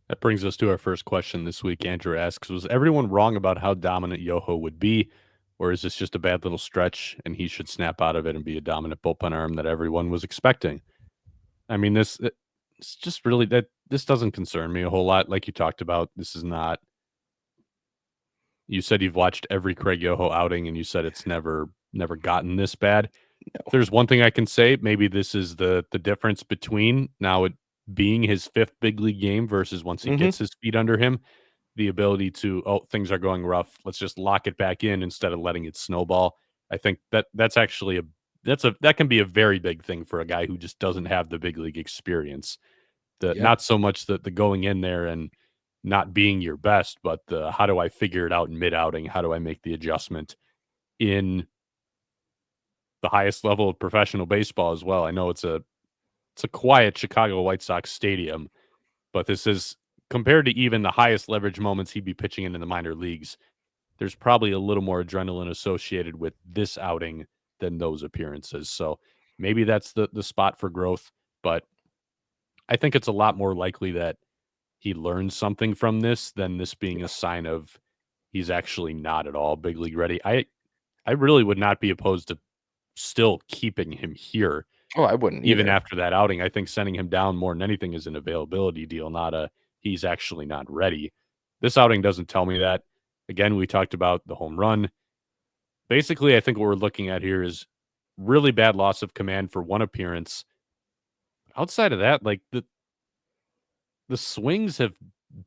That brings us to our first question this week. Andrew asks, was everyone wrong about how dominant Yoho would be, or is this just a bad little stretch and he should snap out of it and be a dominant bullpen arm that everyone was expecting? I mean, it's just really that this doesn't concern me a whole lot. Like you talked about, this is not. You said you've watched every Craig Yoho outing, and you said it's never gotten this bad. No. If there's one thing I can say, maybe this is the difference between now it being his 5th big league game versus once he gets his feet under him, the ability to, oh, things are going rough, let's just lock it back in instead of letting it snowball. I think that's actually that can be a very big thing for a guy who just doesn't have the big league experience. Not so much the going in there and not being your best, but the how do I figure it out in mid outing? How do I make the adjustment in the highest level of professional baseball as well? I know it's a quiet Chicago White Sox stadium, but this is compared to even the highest leverage moments he'd be pitching in the minor leagues. There's probably a little more adrenaline associated with this outing than those appearances. So maybe that's the spot for growth, but I think it's a lot more likely that he learns something from this than this being a sign of he's actually not at all big league ready. I really would not be opposed to still keeping him here. Oh, I wouldn't even either. after that outing. I think sending him down more than anything is an availability deal, not a he's actually not ready. This outing doesn't tell me that. Again, we talked about the home run. Basically, I think what we're looking at here is really bad loss of command for one appearance. Outside of that, like the swings have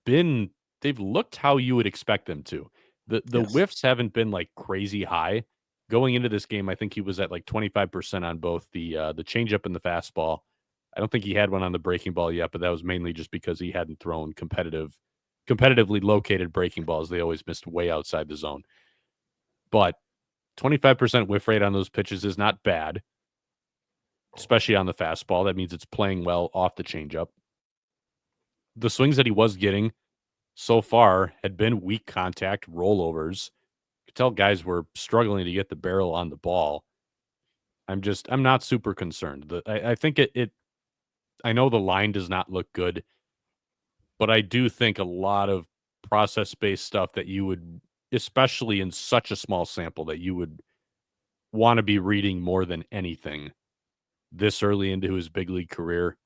been they've looked how you would expect them to. The Yes. whiffs haven't been like crazy high. Going into this game, I think he was at like 25% on both the changeup and the fastball. I don't think he had one on the breaking ball yet, but that was mainly just because he hadn't thrown competitively located breaking balls. They always missed way outside the zone. But 25% whiff rate on those pitches is not bad, especially on the fastball. That means it's playing well off the changeup. The swings that he was getting so far had been weak contact rollovers. You could tell guys were struggling to get the barrel on the ball. I'm not super concerned. I think I know the line does not look good, but I do think a lot of process-based stuff that you would, especially in such a small sample, that you would want to be reading more than anything this early into his big league career.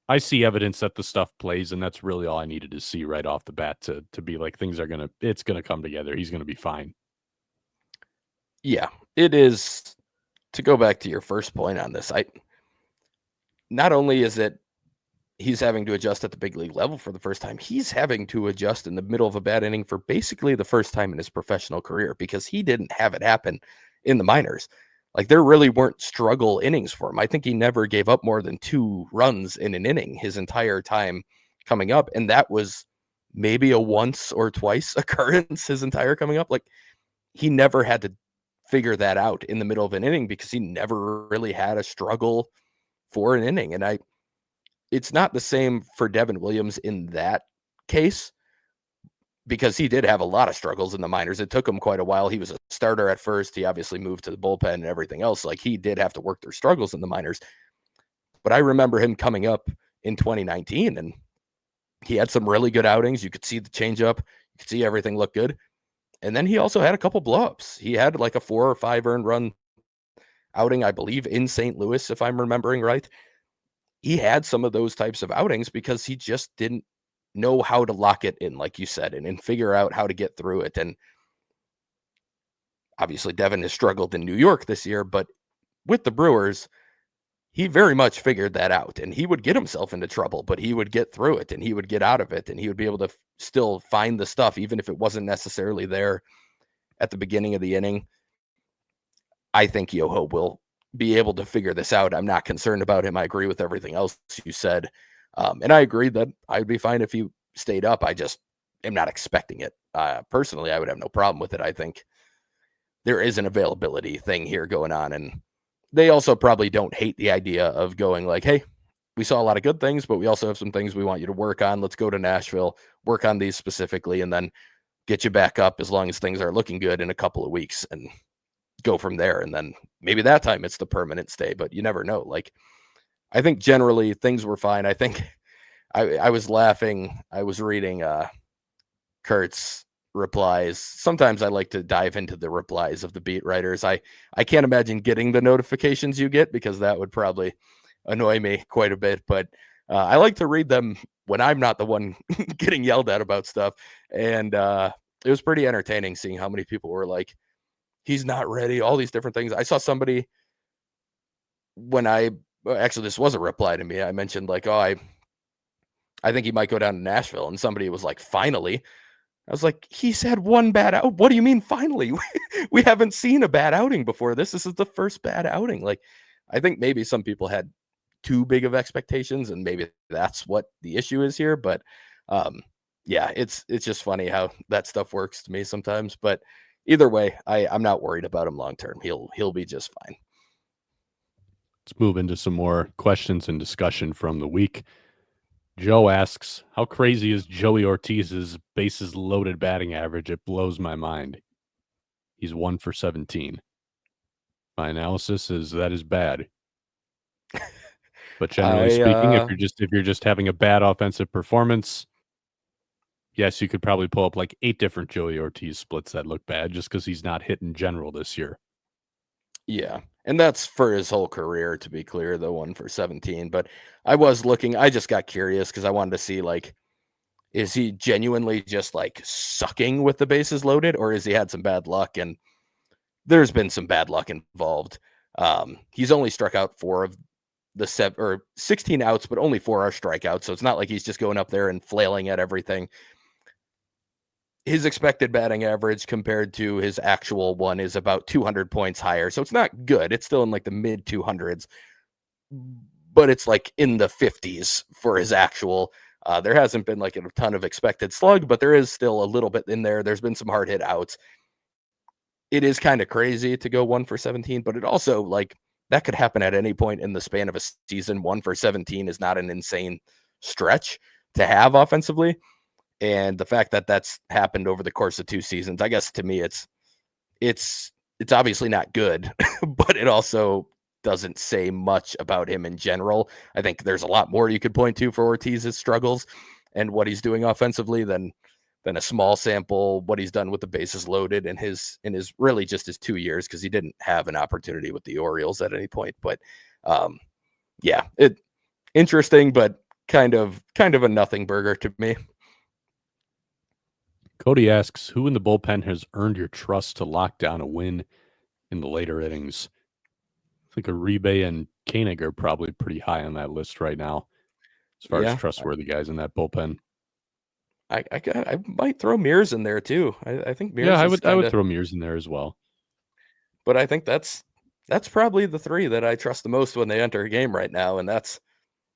I see evidence that the stuff plays, and that's really all I needed to see right off the bat to be like it's gonna come together. He's gonna be fine. Yeah, it is. To go back to your first point on this, not only is it he's having to adjust at the big league level for the first time. He's having to adjust in the middle of a bad inning for basically the first time in his professional career because he didn't have it happen in the minors. Like there really weren't struggle innings for him. I think he never gave up more than 2 runs in an inning his entire time coming up. And that was maybe a once or twice occurrence his entire coming up. Like he never had to figure that out in the middle of an inning because he never really had a struggle for an inning. And it's not the same for Devin Williams in that case because he did have a lot of struggles in the minors. It took him quite a while. He was a starter at first. He obviously moved to the bullpen and everything else. Like he did have to work their struggles in the minors. But I remember him coming up in 2019 and he had some really good outings. You could see the changeup. You could see everything look good. And then he also had a couple blowups. He had like a 4 or 5 earned run outing, I believe, in St. Louis, if I'm remembering right. He had some of those types of outings because he just didn't know how to lock it in, like you said, and figure out how to get through it. And obviously, Devin has struggled in New York this year, but with the Brewers, he very much figured that out. And he would get himself into trouble, but he would get through it and he would get out of it and he would be able to still find the stuff, even if it wasn't necessarily there at the beginning of the inning. I think Yoho will be able to figure this out. I'm not concerned about him. I agree with everything else you said. And I agree that I'd be fine if he stayed up. I just am not expecting it. Personally, I would have no problem with it. I think there is an availability thing here going on. And they also probably don't hate the idea of going like, hey, we saw a lot of good things, but we also have some things we want you to work on. Let's go to Nashville, work on these specifically, and then get you back up as long as things are looking good in a couple of weeks and go from there. And then maybe that time it's the permanent stay, but you never know. Like, I think generally things were fine. I think I was laughing. I was reading Kurt's replies. Sometimes I like to dive into the replies of the beat writers. I can't imagine getting the notifications you get because that would probably annoy me quite a bit. But I like to read them when I'm not the one getting yelled at about stuff. And it was pretty entertaining seeing how many people were like, he's not ready, all these different things. I saw somebody actually, this was a reply to me. I mentioned like, oh, I think he might go down to Nashville. And somebody was like, finally. I was like, he's had one bad out. What do you mean finally? We haven't seen a bad outing before this. This is the first bad outing. Like, I think maybe some people had too big of expectations and maybe that's what the issue is here. But yeah, it's just funny how that stuff works to me sometimes. But either way, I'm not worried about him long term. He'll be just fine. Let's move into some more questions and discussion from the week. Joe asks, how crazy is Joey Ortiz's bases loaded batting average? It blows my mind. He's 1 for 17. My analysis is that is bad. But generally speaking, if you're just having a bad offensive performance, yes, you could probably pull up like 8 different Joey Ortiz splits that look bad just because he's not hit in general this year. Yeah. And that's for his whole career, to be clear, the 1 for 17. But I just got curious because I wanted to see, like, is he genuinely just like sucking with the bases loaded, or has he had some bad luck? And there's been some bad luck involved. He's only struck out 4 of the 16 outs, but only 4 are strikeouts. So it's not like he's just going up there and flailing at everything. His expected batting average compared to his actual one is about 200 points higher. So it's not good. It's still in like the mid 200s, but it's like in the 50s for his actual. There hasn't been like a ton of expected slug, but there is still a little bit in there. There's been some hard hit outs. It is kind of crazy to go 1 for 17, but it also, like, that could happen at any point in the span of a season. 1 for 17 is not an insane stretch to have offensively. And the fact that that's happened over the course of 2 seasons, I guess to me, it's obviously not good, but it also doesn't say much about him in general. I think there's a lot more you could point to for Ortiz's struggles and what he's doing offensively than a small sample, what he's done with the bases loaded in his really just his 2 years, because he didn't have an opportunity with the Orioles at any point. But yeah, it interesting, but kind of a nothing burger to me. Cody asks, who in the bullpen has earned your trust to lock down a win in the later innings? I think Uribe and Koenig are probably pretty high on that list right now. far as Yeah, trustworthy guys in that bullpen. I might throw Mears in there too. I think Yeah, Mears is I kind would of, throw Mears in there as well. but I think that's probably the three that I trust the most when they enter a game right now, and that's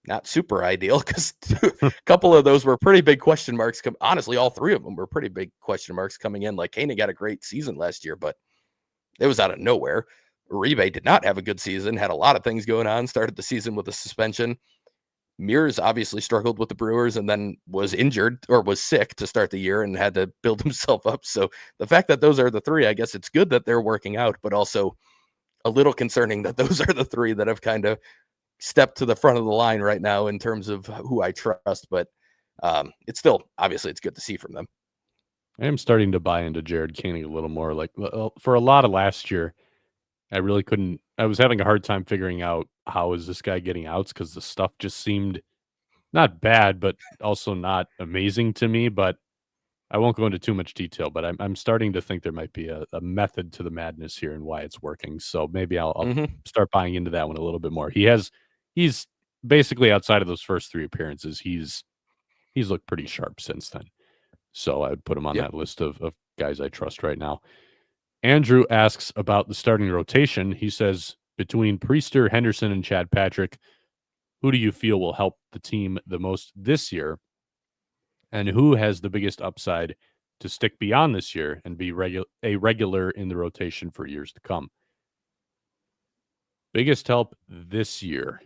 not super ideal because a couple of those were pretty big question marks. Honestly, all three of them were pretty big question marks coming in. Like Koenig got a great season last year, but it was out of nowhere. Uribe did not have a good season, had a lot of things going on, started the season with a suspension. Mears obviously struggled with the Brewers and then was injured or was sick to start the year and had to build himself up. So the fact that those are the three, I guess it's good that they're working out, but also a little concerning that those are the three that have kind of stepped to the front of the line right now in terms of who I trust. But it's still, obviously, it's good to see from them. I am starting to buy into Jared Koenig a little more. Like for a lot of last year, I really couldn't. I was having a hard time figuring out how is this guy getting outs because the stuff just seemed not bad, but also not amazing to me. But I won't go into too much detail. But I'm starting to think there might be a method to the madness here and why it's working. So maybe I'll Mm-hmm. start buying into that one a little bit more. He's basically outside of those first three appearances. He's looked pretty sharp since then. So I would put him on Yeah. that list of guys I trust right now. Andrew asks about the starting rotation. He says, between Priester, Henderson, and Chad Patrick, who do you feel will help the team the most this year? And who has the biggest upside to stick beyond this year and be a regular in the rotation for years to come? Biggest help this year.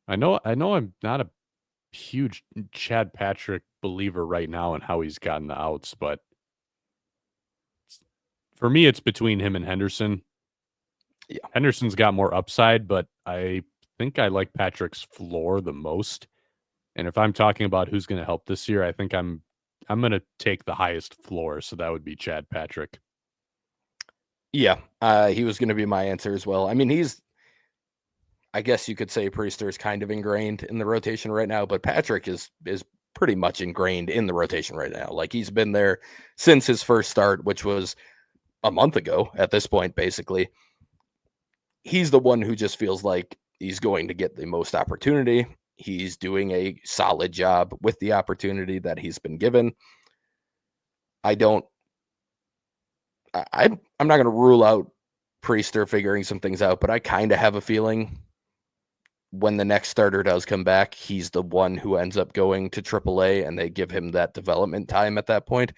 I know I'm not a huge Chad Patrick believer right now in how he's gotten the outs, but for me, it's between him and Henderson. Yeah. Henderson's got more upside, but I think I like Patrick's floor the most. And if I'm talking about who's going to help this year, I think I'm going to take the highest floor, so that would be Chad Patrick. Yeah. He was going to be my answer as well. I mean, I guess you could say Priester is kind of ingrained in the rotation right now, but Patrick is pretty much ingrained in the rotation right now. Like he's been there since his first start, which was a month ago at this point, basically. He's the one who just feels like he's going to get the most opportunity. He's doing a solid job with the opportunity that he's been given. I'm not going to rule out Priester figuring some things out, but I kind of have a feeling when the next starter does come back, he's the one who ends up going to AAA, and they give him that development time at that point.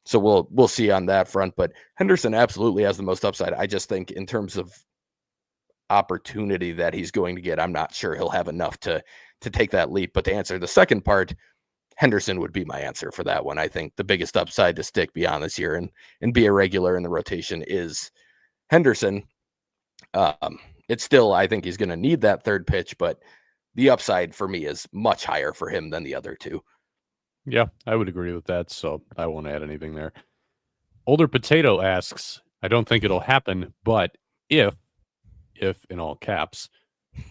So we'll see on that front. But Henderson absolutely has the most upside. I just think in terms of opportunity that he's going to get, I'm not sure he'll have enough to take that leap. But to answer the second part, Henderson would be my answer for that one. I think the biggest upside to stick beyond this year and be a regular in the rotation is Henderson. It's still, I think he's going to need that third pitch, but the upside for me is much higher for him than the other two. Yeah, I would agree with that, so I won't add anything there. Older Potato asks, I don't think it'll happen, but if in all caps,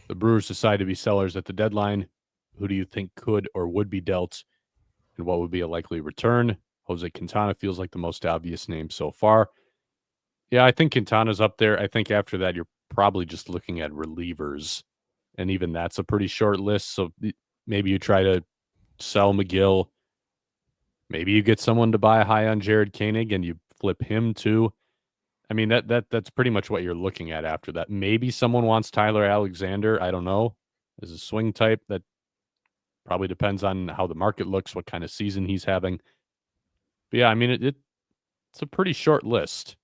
the Brewers decide to be sellers at the deadline, who do you think could or would be dealt, and what would be a likely return? Jose Quintana feels like the most obvious name so far. Yeah, I think Quintana's up there. I think after that, you're probably just looking at relievers, and even that's a pretty short list. So maybe you try to sell McGill. Maybe you get someone to buy high on Jared Koenig and you flip him too. I mean, that's pretty much what you're looking at after that. Maybe someone wants Tyler Alexander. I don't know. As a swing type, that probably depends on how the market looks, what kind of season he's having. But yeah, I mean, it's a pretty short list.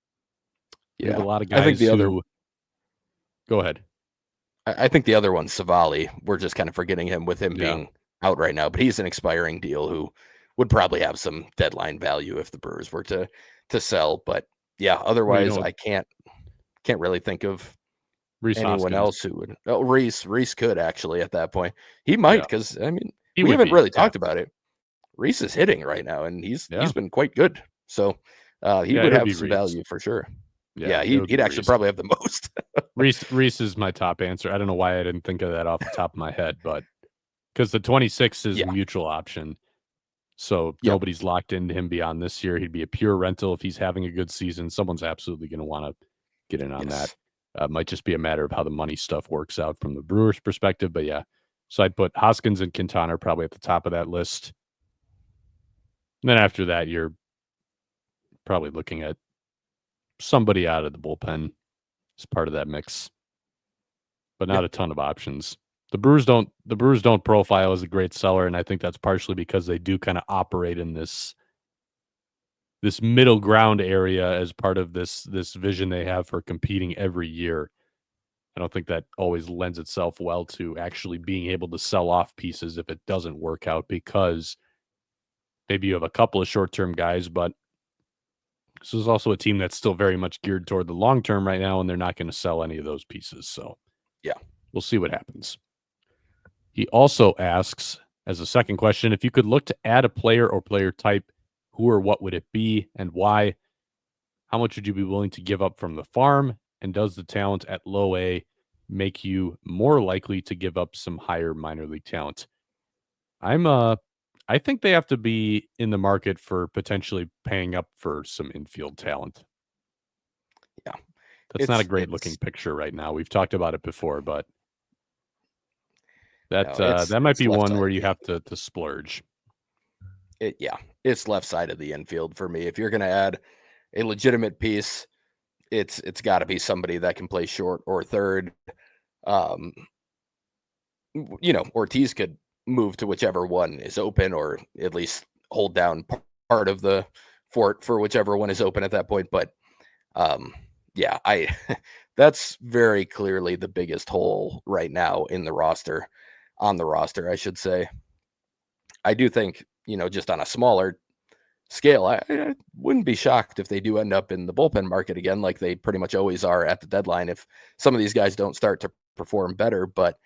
You have Yeah. a lot of I think guys who. Go ahead. I think the other one's Savali. We're just kind of forgetting him with him Yeah. being out right now, but he's an expiring deal who would probably have some deadline value if the Brewers were to sell. But yeah, otherwise I can't really think of Rhys anyone Hoskins. else who would. Oh, Reese could actually at that point. He might, because I mean we haven't really talked about it. Reese is hitting right now, and he's been quite good. So he would have some value for sure. Yeah, he'd actually probably have the most. Reese is my top answer. I don't know why I didn't think of that off the top of my head, but because the 26 is mutual option. So nobody's locked into him beyond this year. He'd be a pure rental if he's having a good season. Someone's absolutely going to want to get in on that. Might just be a matter of how the money stuff works out from the Brewers' perspective. But yeah, so I'd put Hoskins and Quintana probably at the top of that list. And then after that, you're probably looking at somebody out of the bullpen as part of that mix, but not Yeah. a ton of options. The Brewers don't profile as a great seller, and I think that's partially because they do kind of operate in this middle ground area as part of this vision they have for competing every year. I don't think that always lends itself well to actually being able to sell off pieces if it doesn't work out, because maybe you have a couple of short-term guys, but this is also a team that's still very much geared toward the long term right now, and they're not going to sell any of those pieces. So Yeah. we'll see what happens. He also asks, as a second question, if you could look to add a player or player type, who or what would it be and why? How much would you be willing to give up from the farm? And does the talent at low A make you more likely to give up some higher minor league talent? I think they have to be in the market for potentially paying up for some infield talent. Yeah. That's not a great looking picture right now. We've talked about it before, but that might it's be left one side where of you the have to splurge. it's left side of the infield for me. If you're going to add a legitimate piece, it's got to be somebody that can play short or third. Ortiz could move to whichever one is open, or at least hold down part of the fort for whichever one is open at that point. But yeah, I that's very clearly the biggest hole right now in the roster, I should say. I do think, just on a smaller scale, I wouldn't be shocked if they do end up in the bullpen market again, like they pretty much always are at the deadline, if some of these guys don't start to perform better. But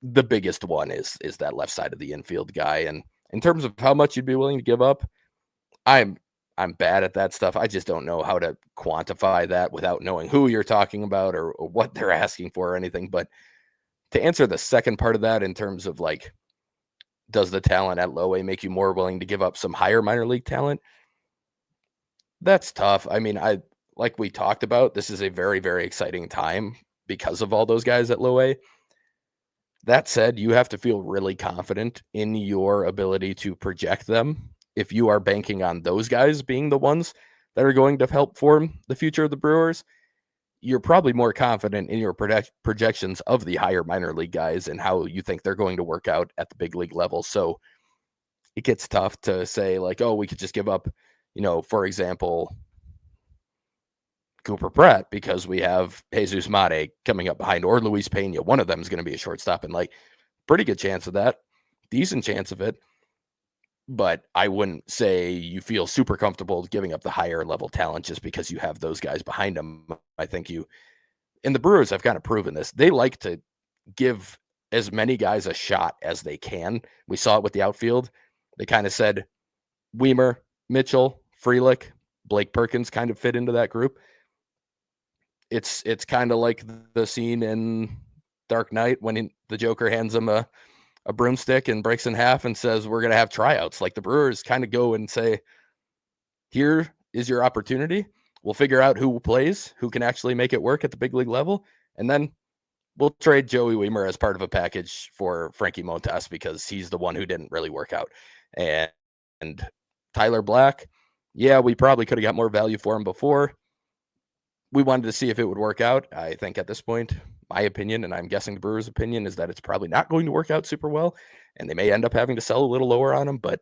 the biggest one is that left side of the infield guy. And in terms of how much you'd be willing to give up, I'm bad at that stuff. I just don't know how to quantify that without knowing who you're talking about, or what they're asking for or anything. But to answer the second part of that, in terms of like, does the talent at low A make you more willing to give up some higher minor league talent? That's tough. I mean, like we talked about, this is a very, very exciting time because of all those guys at low A. That said, you have to feel really confident in your ability to project them if you are banking on those guys being the ones that are going to help form the future of the Brewers. You're probably more confident in your projections of the higher minor league guys and how you think they're going to work out at the big league level. So it gets tough to say, like, oh, we could just give up, for example, Cooper Pratt because we have Jesus Mate coming up behind, or Luis Pena. One of them is going to be a shortstop, and like, pretty good chance of that, decent chance of it. But I wouldn't say you feel super comfortable giving up the higher level talent just because you have those guys behind them. I think and the Brewers have kind of proven this. They like to give as many guys a shot as they can. We saw it with the outfield. They kind of said Weimer, Mitchell, Frelick, Blake Perkins kind of fit into that group. It's kind of like the scene in Dark Knight when the Joker hands him a broomstick and breaks in half and says, we're going to have tryouts. Like, the Brewers kind of go and say, here is your opportunity. We'll figure out who plays, who can actually make it work at the big league level. And then we'll trade Joey Weimer as part of a package for Frankie Montas because he's the one who didn't really work out. And Tyler Black, yeah, we probably could have got more value for him before. We wanted to see if it would work out. I think at this point, my opinion, and I'm guessing the Brewers' opinion, is that it's probably not going to work out super well, and they may end up having to sell a little lower on him. But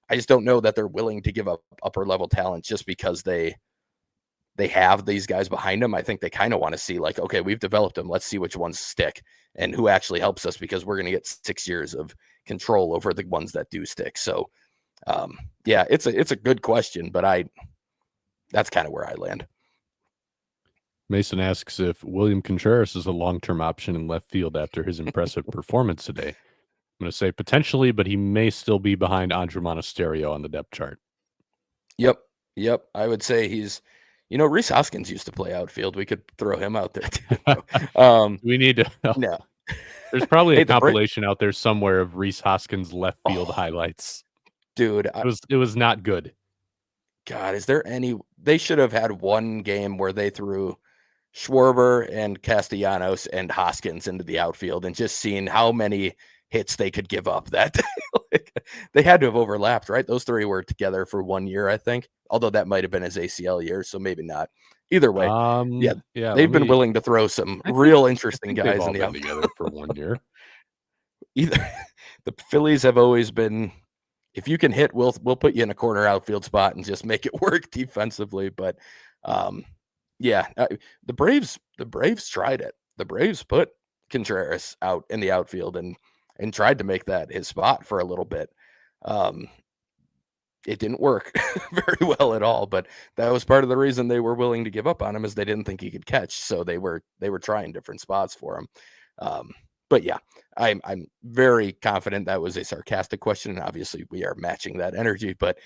I just don't know that they're willing to give up upper level talent just because they have these guys behind them. I think they kind of want to see, like, okay, we've developed them. Let's see which ones stick and who actually helps us, because we're going to get 6 years of control over the ones that do stick. So, yeah, it's a good question, but that's kind of where I land. Mason asks if William Contreras is a long-term option in left field after his impressive performance today. I'm going to say potentially, but he may still be behind Andrew Monasterio on the depth chart. Yep. I would say he's, Rhys Hoskins used to play outfield. We could throw him out there too. We need to. No. There's probably a compilation out there somewhere of Rhys Hoskins left field highlights. Dude, it was not good. God, is there any? They should have had one game where they threw Schwarber and Castellanos and Hoskins into the outfield and just seeing how many hits they could give up that day. Like, they had to have overlapped, right? Those three were together for 1 year, I think, although that might have been his ACL year, so maybe not. Either way, yeah, yeah, they've been willing to throw some real interesting they've guys all in the been outfield. together for 1 year. Either the Phillies have always been, if you can hit, we'll put you in a corner outfield spot and just make it work defensively. But yeah, the Braves tried it. The Braves put Contreras out in the outfield and tried to make that his spot for a little bit. It didn't work very well at all, but that was part of the reason they were willing to give up on him, is they didn't think he could catch. So they were trying different spots for him. But yeah, I'm very confident that was a sarcastic question, and obviously we are matching that energy. But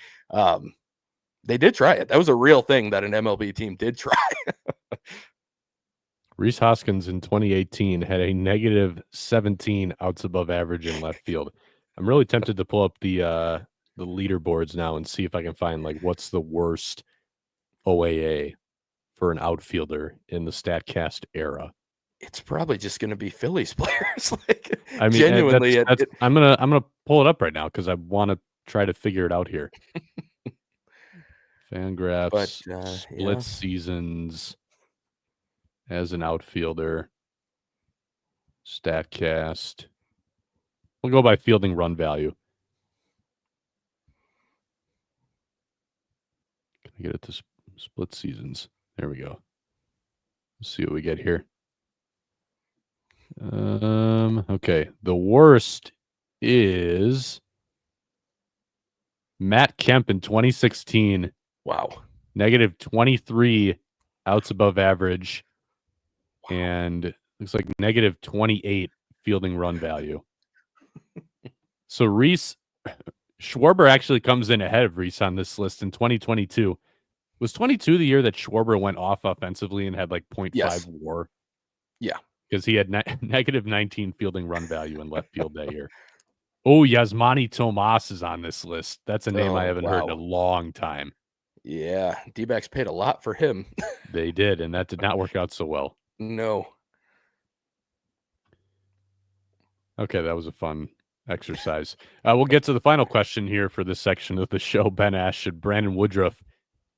they did try it. That was a real thing that an MLB team did try. Rhys Hoskins in 2018 had a negative 17 outs above average in left field. I'm really tempted to pull up the leaderboards now and see if I can find like what's the worst OAA for an outfielder in the StatCast era. It's probably just going to be Phillies players. Like, I mean, genuinely, I'm gonna pull it up right now because I want to try to figure it out here. Fangraphs split seasons as an outfielder. StatCast. We'll go by fielding run value. Can I get it to split seasons? There we go. Let's see what we get here. Okay. The worst is Matt Kemp in 2016. Wow. Negative 23 outs above average. Wow. And looks like negative 28 fielding run value. So Schwarber actually comes in ahead of Rhys on this list in 2022. Was 22 the year that Schwarber went off offensively and had like 0.5 WAR? Yeah. Because he had negative 19 fielding run value in left field that year. Oh, Yasmani Tomas is on this list. That's a name I haven't heard in a long time. Yeah. D-backs paid a lot for him. They did, and that did not work out so well. No. Okay, that was a fun exercise. We'll get to the final question here for this section of the show. Ben asked, should Brandon Woodruff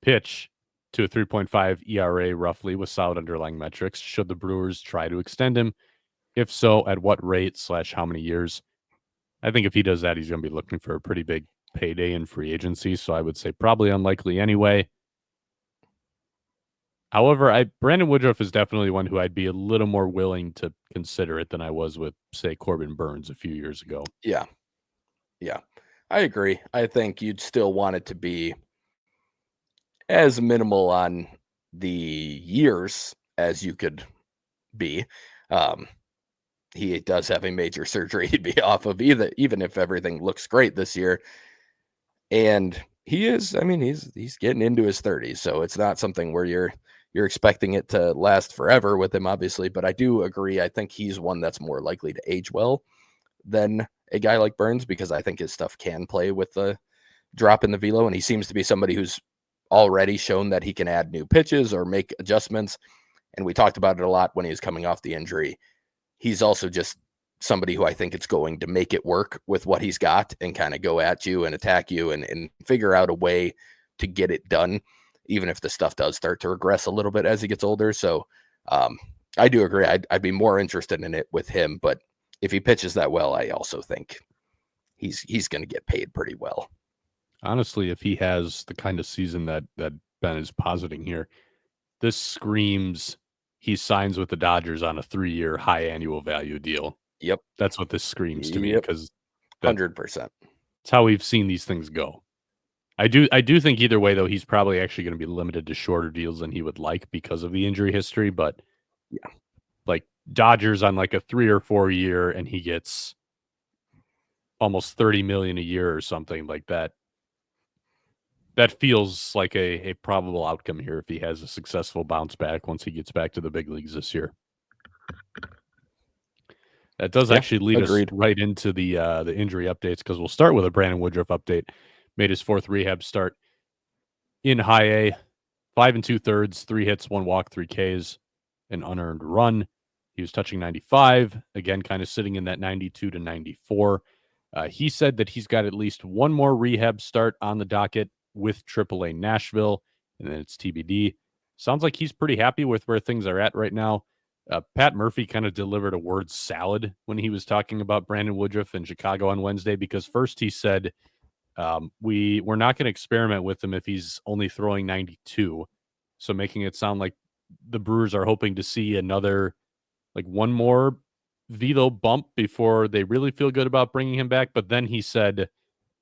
pitch to a 3.5 ERA roughly with solid underlying metrics? Should the Brewers try to extend him? If so, at what rate / how many years? I think if he does that, he's going to be looking for a pretty big payday in free agency. So I would say probably unlikely anyway. However, Brandon Woodruff is definitely one who I'd be a little more willing to consider it than I was with, say, Corbin Burns a few years ago. Yeah. Yeah. I agree. I think you'd still want it to be as minimal on the years as you could be. He does have a major surgery he'd be off of, even if everything looks great this year. And he's getting into his 30s, so it's not something where you're expecting it to last forever with him, obviously. But I do agree. I think he's one that's more likely to age well than a guy like Burns, because I think his stuff can play with the drop in the velo, and he seems to be somebody who's already shown that he can add new pitches or make adjustments. And we talked about it a lot when he was coming off the injury. He's also just somebody who I think it's going to make it work with what he's got and kind of go at you and attack you and figure out a way to get it done, even if the stuff does start to regress a little bit as he gets older. So I do agree. I'd be more interested in it with him, but if he pitches that well, I also think he's going to get paid pretty well. Honestly, if he has the kind of season that Ben is positing here, this screams he signs with the Dodgers on a 3-year high annual value deal. Yep. That's what this screams to me, because 100%. That's how we've seen these things go. I do think either way, though, he's probably actually going to be limited to shorter deals than he would like because of the injury history. But yeah, like Dodgers on like a 3 or 4 year, and he gets almost $30 million a year or something like that. That feels like a probable outcome here if he has a successful bounce back once he gets back to the big leagues this year. That does actually lead us right into the injury updates, because we'll start with a Brandon Woodruff update. Made his 4th rehab start in high A, 5 2/3, 3 hits, 1 walk, 3 Ks. an unearned run. He was touching 95, again, kind of sitting in that 92 to 94. He said that he's got at least one more rehab start on the docket with AAA Nashville, and then it's TBD. Sounds like he's pretty happy with where things are at right now. Pat Murphy kind of delivered a word salad when he was talking about Brandon Woodruff in Chicago on Wednesday, because first he said, we're not going to experiment with him if he's only throwing 92. So making it sound like the Brewers are hoping to see another, like one more velo bump before they really feel good about bringing him back. But then he said,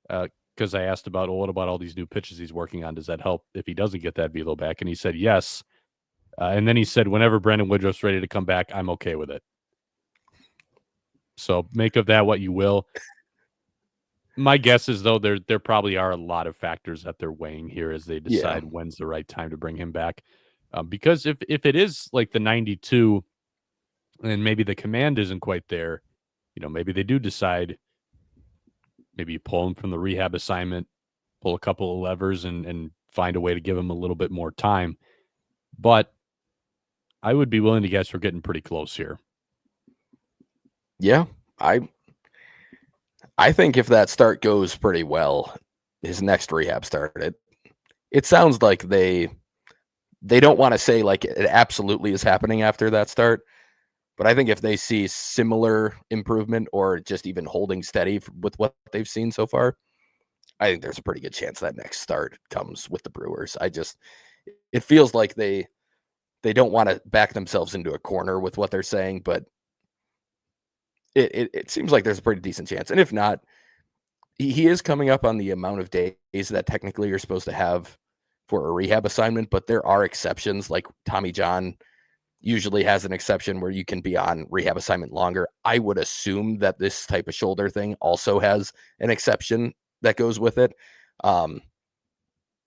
because I asked about, well, what about all these new pitches he's working on? Does that help if he doesn't get that velo back? And he said, yes. And then he said, whenever Brandon Woodruff's ready to come back, I'm okay with it. So make of that what you will. My guess is, though, there probably are a lot of factors that they're weighing here as they decide when's the right time to bring him back. Because if it is like the 92 and maybe the command isn't quite there, maybe they do decide, maybe you pull him from the rehab assignment, pull a couple of levers and find a way to give him a little bit more time. But I would be willing to guess we're getting pretty close here. Yeah, I think if that start goes pretty well, his next rehab start, it sounds like they don't want to say like it absolutely is happening after that start. But I think if they see similar improvement or just even holding steady with what they've seen so far, I think there's a pretty good chance that next start comes with the Brewers. It feels like they don't want to back themselves into a corner with what they're saying, but it seems like there's a pretty decent chance. And if not, he is coming up on the amount of days that technically you're supposed to have for a rehab assignment, but there are exceptions. Like Tommy John usually has an exception where you can be on rehab assignment longer. I would assume that this type of shoulder thing also has an exception that goes with it.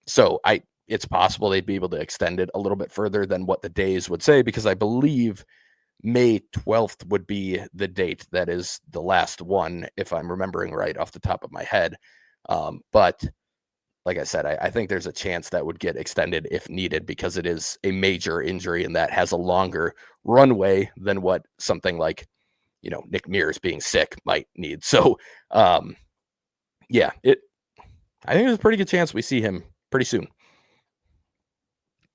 So it's possible they'd be able to extend it a little bit further than what the days would say, because I believe May 12th would be the date that is the last one, if I'm remembering right off the top of my head. But like I said, I think there's a chance that would get extended if needed, because it is a major injury and that has a longer runway than what something like, Nick Mears being sick might need. So, I think there's a pretty good chance we see him pretty soon.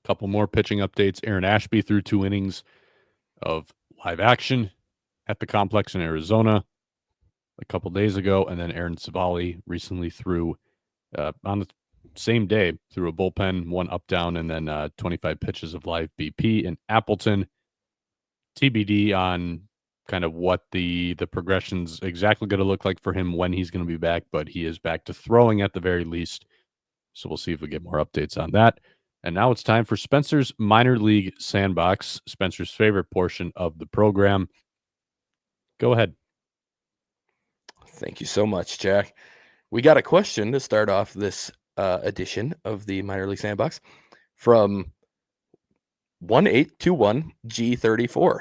Couple more pitching updates. Aaron Ashby threw 2 innings of live action at the complex in Arizona a couple days ago, and then Aaron Savali recently threw on the same day through a bullpen, 1 up down, and then 25 pitches of live BP in Appleton. TBD on kind of what the progression's exactly going to look like for him when he's going to be back, but he is back to throwing at the very least. So we'll see if we get more updates on that. And now it's time for Spencer's Minor League Sandbox, Spencer's favorite portion of the program. Go ahead. Thank you so much, Jack. We got a question to start off this edition of the Minor League Sandbox from 1821G34.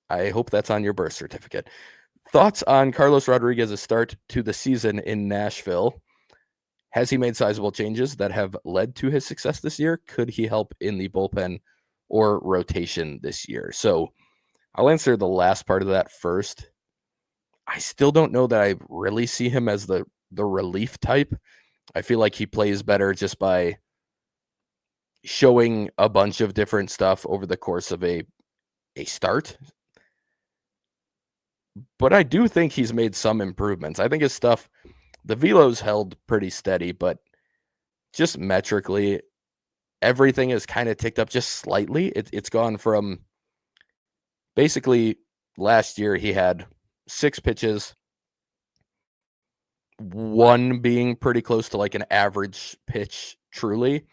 I hope that's on your birth certificate. Thoughts on Carlos Rodriguez's start to the season in Nashville? Has he made sizable changes that have led to his success this year? Could he help in the bullpen or rotation this year? So I'll answer the last part of that first. I still don't know that I really see him as the relief type. I feel like he plays better just by showing a bunch of different stuff over the course of a start. But I do think he's made some improvements. I think his stuff, the velo's held pretty steady, but just metrically, everything has kind of ticked up just slightly. It's gone from basically last year he had 6 pitches, 1 being pretty close to like an average pitch truly,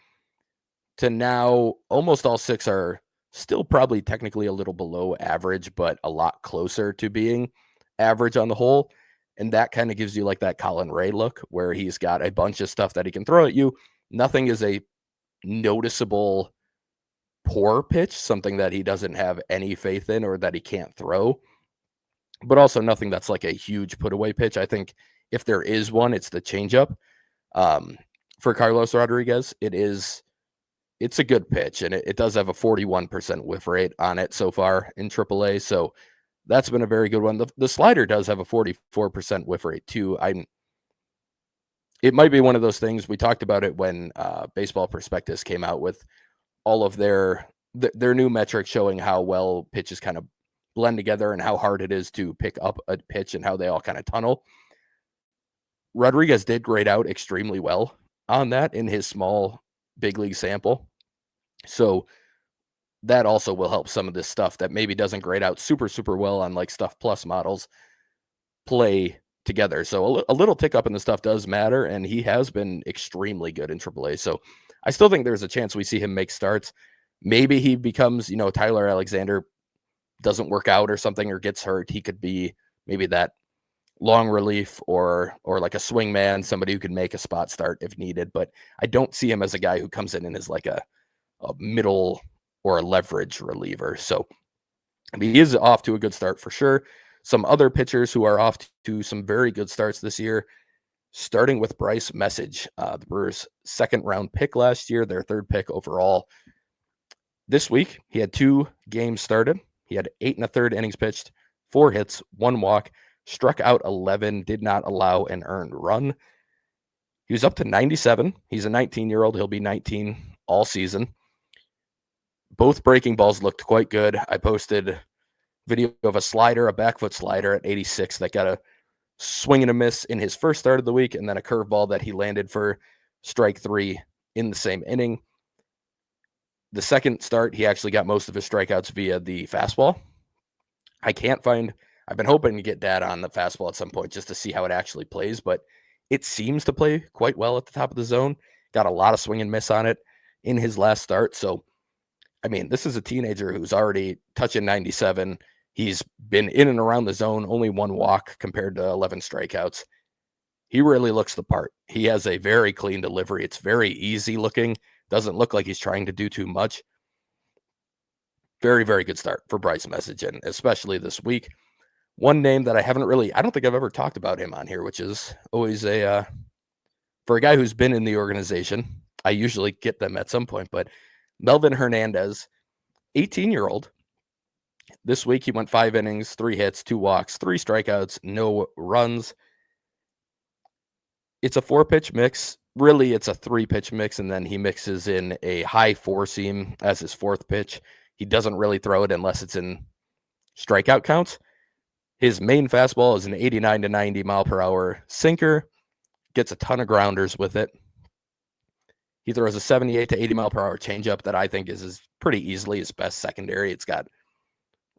to now almost all 6 are still probably technically a little below average, but a lot closer to being average on the whole. And that kind of gives you like that Colin Ray look where he's got a bunch of stuff that he can throw at you. Nothing is a noticeable poor pitch, something that he doesn't have any faith in or that he can't throw, but also nothing that's like a huge put away pitch. I think if there is one, it's the changeup. For Carlos Rodriguez, it is it's a good pitch, and it does have a 41% whiff rate on it so far in AAA. So that's been a very good one. The slider does have a 44% whiff rate too. It might be one of those things. We talked about it when Baseball Prospectus came out with all of their new metrics showing how well pitches kind of blend together and how hard it is to pick up a pitch and how they all kind of tunnel. Rodriguez did grade out extremely well on that in his small big league sample. So that also will help some of this stuff that maybe doesn't grade out super, super well on like Stuff Plus models play together. So a little tick up in the stuff does matter, and he has been extremely good in AAA. So I still think there's a chance we see him make starts. Maybe he becomes, Tyler Alexander doesn't work out or something or gets hurt. He could be maybe that long relief or like a swing man, somebody who can make a spot start if needed. But I don't see him as a guy who comes in and is like a middle or a leverage reliever. So he is off to a good start for sure. Some other pitchers who are off to some very good starts this year, starting with Bryce Message, the Brewers' second round pick last year, their third pick overall. This week, he had 2 games started. He had 8 1/3 innings pitched, 4 hits, 1 walk, struck out 11, did not allow an earned run. He was up to 97. He's a 19-year-old. He'll be 19 all season. Both breaking balls looked quite good. I posted video of a slider, a back foot slider at 86 that got a swing and a miss in his first start of the week, and then a curveball that he landed for strike 3 in the same inning. The second start, he actually got most of his strikeouts via the fastball. I've been hoping to get data on the fastball at some point just to see how it actually plays, but it seems to play quite well at the top of the zone. Got a lot of swing and miss on it in his last start. So, I mean, this is a teenager who's already touching 97. He's been in and around the zone, only 1 walk compared to 11 strikeouts. He really looks the part. He has a very clean delivery. It's very easy looking. Doesn't look like he's trying to do too much. Very, very good start for Bryce Message, and especially this week. One name that I don't think I've ever talked about him on here, which is always for a guy who's been in the organization, I usually get them at some point, but Melvin Hernandez, 18-year-old. This week, he went 5 innings, 3 hits, 2 walks, 3 strikeouts, no runs. It's a 4-pitch mix. Really, it's a 3-pitch mix, and then he mixes in a high 4-seam as his 4th pitch. He doesn't really throw it unless it's in strikeout counts. His main fastball is an 89 to 90 mile per hour sinker. Gets a ton of grounders with it. He throws a 78 to 80 mile per hour changeup that I think is pretty easily his best secondary. It's got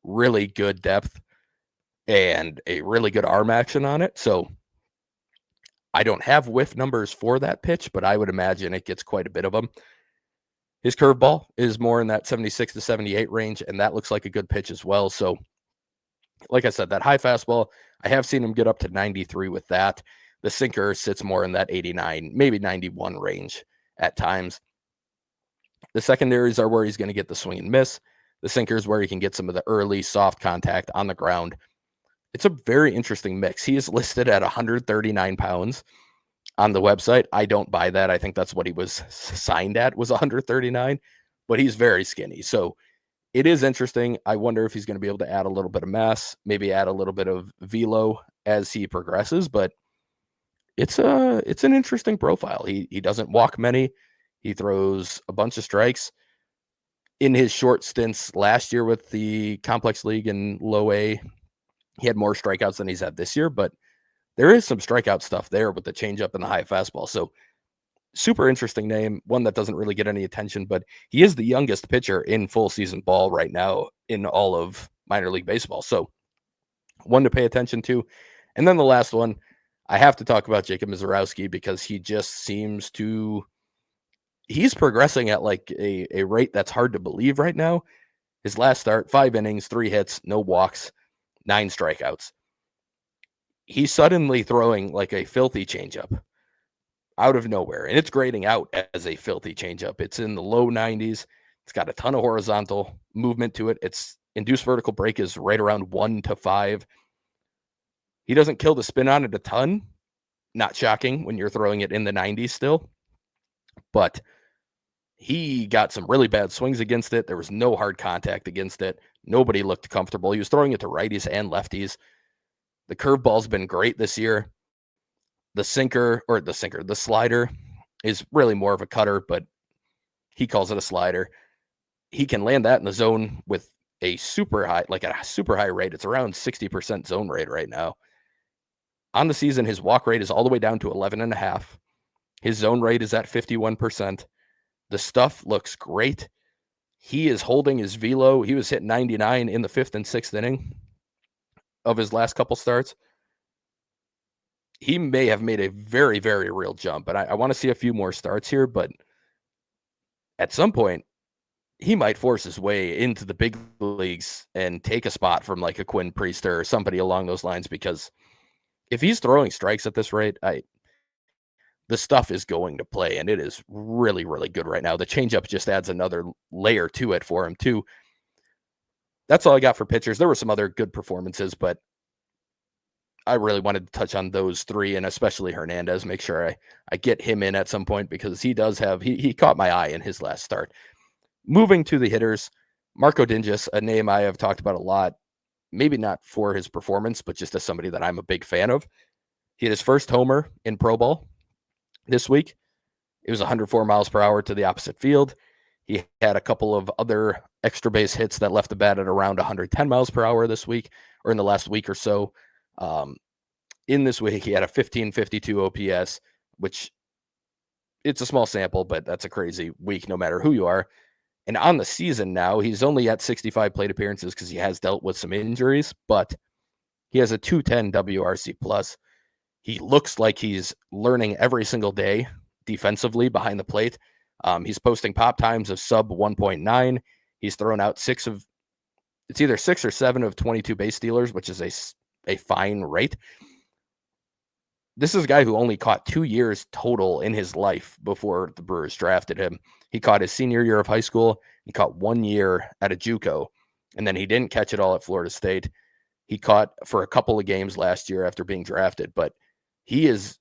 really good depth and a really good arm action on it. So I don't have whiff numbers for that pitch, but I would imagine it gets quite a bit of them. His curveball is more in that 76 to 78 range, and that looks like a good pitch as well. So, like I said, that high fastball, I have seen him get up to 93 with that. The sinker sits more in that 89, maybe 91 range at times. The secondaries are where he's going to get the swing and miss. The sinker is where he can get some of the early soft contact on the ground. It's a very interesting mix. He is listed at 139 pounds on the website. I don't buy that. I think that's what he was signed at, was 139, but he's very skinny. So it is interesting. I wonder if he's going to be able to add a little bit of mass, maybe add a little bit of velo as he progresses, but it's an interesting profile. He doesn't walk many. He throws a bunch of strikes. In his short stints last year with the complex league in low A, he had more strikeouts than he's had this year, but there is some strikeout stuff there with the changeup and the high fastball. So super interesting name, one that doesn't really get any attention, but he is the youngest pitcher in full season ball right now in all of minor league baseball. So one to pay attention to. And then the last one, I have to talk about Jacob Misiorowski because he just seems to, he's progressing at like a rate that's hard to believe right now. His last start, 5 innings, 3 hits, no walks, 9 strikeouts. He's suddenly throwing like a filthy changeup out of nowhere, and it's grading out as a filthy changeup. It's in the low 90s. It's got a ton of horizontal movement to it. Its induced vertical break is right around 1 to 5. He doesn't kill the spin on it a ton. Not shocking when you're throwing it in the 90s still, but he got some really bad swings against it. There was no hard contact against it. Nobody looked comfortable. He was throwing it to righties and lefties. The curveball's been great this year. The slider is really more of a cutter, but he calls it a slider. He can land that in the zone with a super high rate. It's around 60% zone rate right now. On the season, his walk rate is all the way down to 11.5. His zone rate is at 51%. The stuff looks great. He is holding his velo. He was hitting 99 in the 5th and 6th inning of his last couple starts. He may have made a very, very real jump, and I want to see a few more starts here, but at some point, he might force his way into the big leagues and take a spot from like a Quinn Priester or somebody along those lines, because if he's throwing strikes at this rate, the stuff is going to play, and it is really, really good right now. The changeup just adds another layer to it for him, too. That's all I got for pitchers. There were some other good performances, but I really wanted to touch on those three, and especially Hernandez, make sure I get him in at some point, because he does have, he caught my eye in his last start. Moving to the hitters, Marco Dingus, a name I have talked about a lot, maybe not for his performance, but just as somebody that I'm a big fan of. He had his first homer in Pro Ball this week. It was 104 miles per hour to the opposite field. He had a couple of other extra base hits that left the bat at around 110 miles per hour this week, or in the last week or so. In this week, he had a 1552 OPS, which it's a small sample, but that's a crazy week no matter who you are. And on the season now, he's only at 65 plate appearances because he has dealt with some injuries, but he has a 210 WRC plus. He looks like he's learning every single day defensively behind the plate. He's posting pop times of sub 1.9. He's thrown out either 6 or 7 of 22 base stealers, which is a fine rate. This is a guy who only caught 2 years total in his life before the Brewers drafted him. He caught his senior year of high school. He caught 1 year at a JUCO, and then he didn't catch it all at Florida State. He caught for a couple of games last year after being drafted, but he is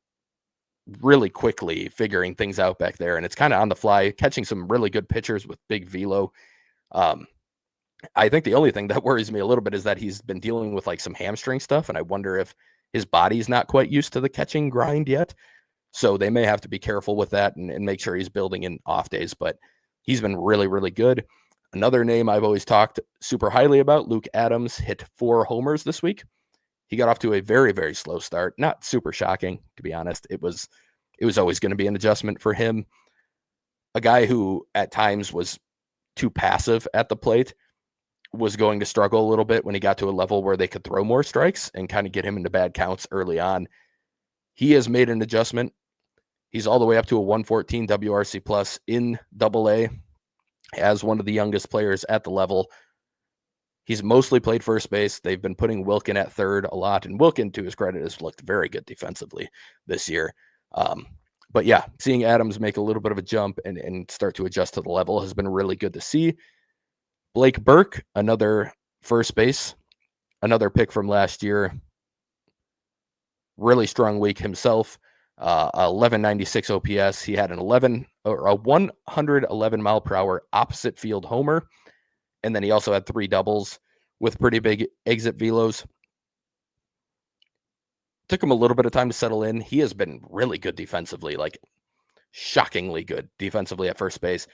really quickly figuring things out back there, and it's kind of on the fly, catching some really good pitchers with big velo. I think the only thing that worries me a little bit is that he's been dealing with like some hamstring stuff, and I wonder if his body's not quite used to the catching grind yet. So they may have to be careful with that and make sure he's building in off days, but he's been really, really good. Another name I've always talked super highly about, Luke Adams, hit 4 homers this week. He got off to a very, very slow start. Not super shocking, to be honest. It was always going to be an adjustment for him. A guy who at times was too passive at the plate was going to struggle a little bit when he got to a level where they could throw more strikes and kind of get him into bad counts early on. He has made an adjustment. He's all the way up to a 114 WRC plus in AA as one of the youngest players at the level. He's mostly played first base. They've been putting Wilkin at third a lot, and Wilkin, to his credit, has looked very good defensively this year. But yeah, seeing Adams make a little bit of a jump and start to adjust to the level has been really good to see. Blake Burke, another first base, another pick from last year. Really strong week himself. 1196 OPS. He had a 111 mile per hour opposite field homer. And then he also had 3 doubles with pretty big exit velos. Took him a little bit of time to settle in. He has been really good defensively, like shockingly good defensively at first base.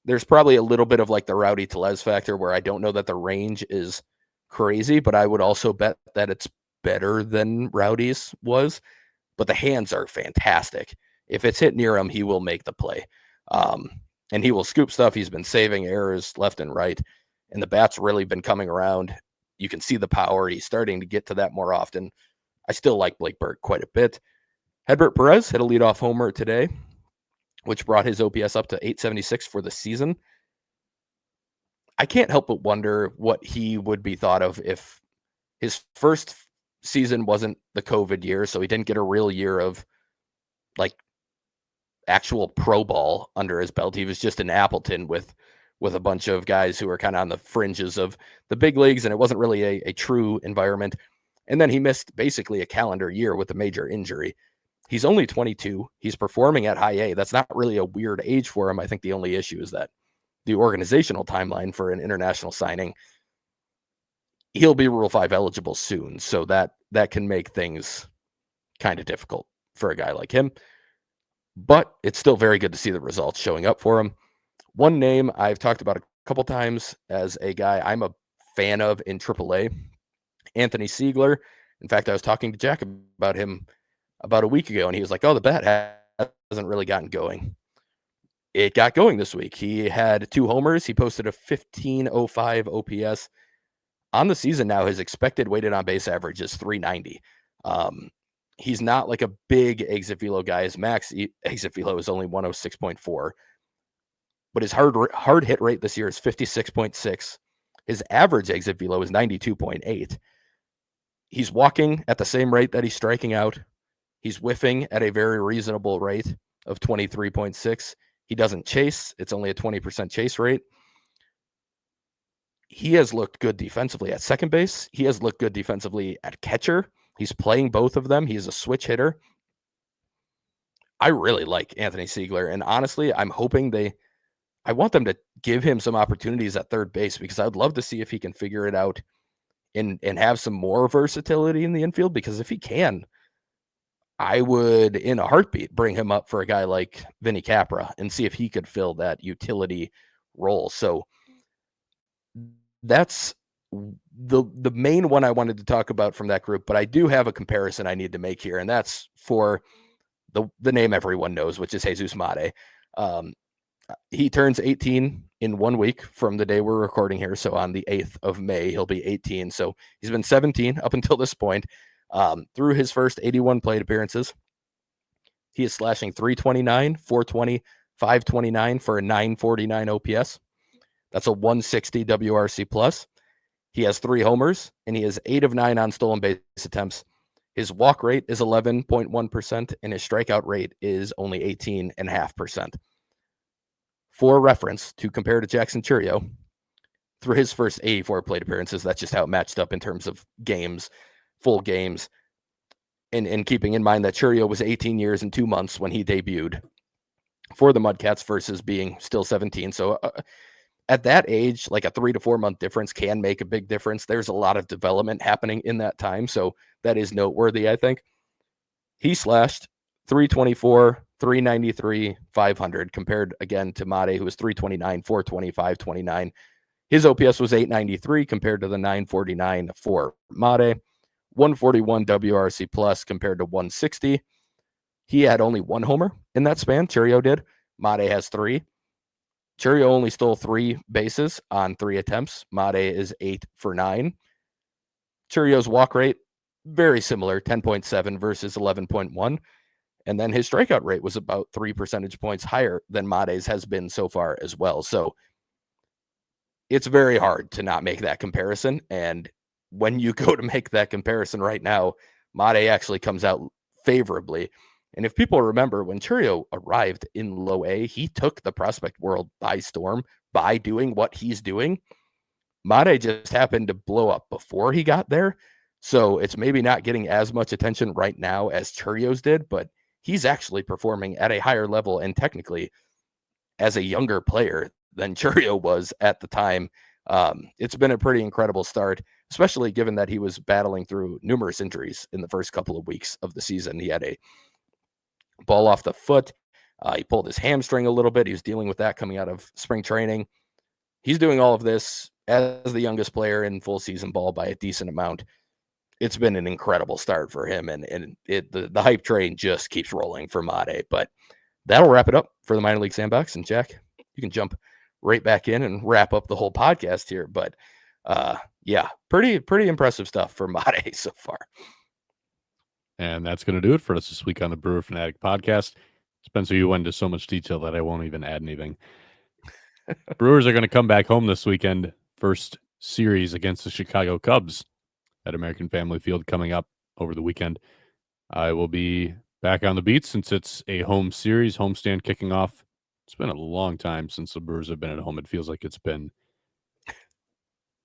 There's probably a little bit of like the Rowdy Tellez factor where I don't know that the range is crazy, but I would also bet that it's better than Rowdy's was. But the hands are fantastic. If it's hit near him, he will make the play. And he will scoop stuff. He's been saving errors left and right. And the bat's really been coming around. You can see the power. He's starting to get to that more often. I still like Blake Burke quite a bit. Hedbert Perez hit a leadoff homer today, which brought his OPS up to 876 for the season. I can't help but wonder what he would be thought of if his first season wasn't the COVID year, so he didn't get a real year of like actual pro ball under his belt. He was just in Appleton with a bunch of guys who were kind of on the fringes of the big leagues, and it wasn't really a true environment. And then he missed basically a calendar year with a major injury. He's only 22. He's performing at high A. That's not really a weird age for him. I think the only issue is that the organizational timeline for an international signing, he'll be Rule 5 eligible soon. So that can make things kind of difficult for a guy like him. But it's still very good to see the results showing up for him. One name I've talked about a couple times as a guy I'm a fan of in AAA, Anthony Siegler. In fact, I was talking to Jack about him about a week ago, and he was like, "Oh, the bat hasn't really gotten going." It got going this week. He had 2 homers. He posted a 1505 OPS. On the season now, his expected weighted on base average is 390. He's not like a big exit velo guy. His max exit velo is only 106.4. But his hard hit rate this year is 56.6. His average exit velo is 92.8. He's walking at the same rate that he's striking out. He's whiffing at a very reasonable rate of 23.6. He doesn't chase. It's only a 20% chase rate. He has looked good defensively at second base. He has looked good defensively at catcher. He's playing both of them. He's a switch hitter. I really like Anthony Siegler. And honestly, I'm hoping I want them to give him some opportunities at third base because I'd love to see if he can figure it out and have some more versatility in the infield, because if he can, I would, in a heartbeat, bring him up for a guy like Vinny Capra and see if he could fill that utility role. So that's the main one I wanted to talk about from that group, but I do have a comparison I need to make here, and that's for the name everyone knows, which is Jesus Mate. He turns 18 in 1 week from the day we're recording here. So on the 8th of May, he'll be 18. So he's been 17 up until this point. Through his first 81 plate appearances, he is slashing 329, 420, 529 for a 949 OPS. That's a 160 WRC plus. He has 3 homers, and he has 8 of 9 on stolen base attempts. His walk rate is 11.1%, and his strikeout rate is only 18.5%. For reference, to compare to Jackson Chourio, through his first 84 plate appearances, that's just how it matched up in terms of games, full games, and keeping in mind that Chourio was 18 years and 2 months when he debuted for the Mudcats versus being still 17. So at that age, like a 3 to 4 month difference can make a big difference. There's a lot of development happening in that time, so that is noteworthy, I think. He slashed 324, 393, 500, compared again to Mate, who was 329, 420, 529. His OPS was 893 compared to the 949 for Mate. 141 WRC plus compared to 160. He had only 1 homer in that span. Chourio did. Mate has 3. Chourio only stole 3 bases on 3 attempts. Mate is 8 for 9. Chourio's walk rate, very similar, 10.7 versus 11.1. And then his strikeout rate was about 3 percentage points higher than Mate's has been so far as well. So it's very hard to not make that comparison. And when you go to make that comparison right now, Mate actually comes out favorably. And if people remember, when Chourio arrived in low A, he took the prospect world by storm by doing what he's doing. Mate just happened to blow up before he got there. So it's maybe not getting as much attention right now as Chourio's did, but he's actually performing at a higher level and technically as a younger player than Chourio was at the time. It's been a pretty incredible start, especially given that he was battling through numerous injuries in the first couple of weeks of the season. He had a ball off the foot. He pulled his hamstring a little bit. He was dealing with that coming out of spring training. He's doing all of this as the youngest player in full season ball by a decent amount. It's been an incredible start for him, and the hype train just keeps rolling for Mate. But that'll wrap it up for the minor league sandbox. And Jack, you can jump right back in and wrap up the whole podcast here. But yeah, pretty impressive stuff for Mate so far. And that's going to do it for us this week on the Brewer Fanatic podcast. Spencer, you went into so much detail that I won't even add anything. Brewers are going to come back home this weekend. First series against the Chicago Cubs at American Family Field coming up over the weekend. I will be back on the beat since it's a home series, homestand kicking off. It's been a long time since the Brewers have been at home. It feels like it's been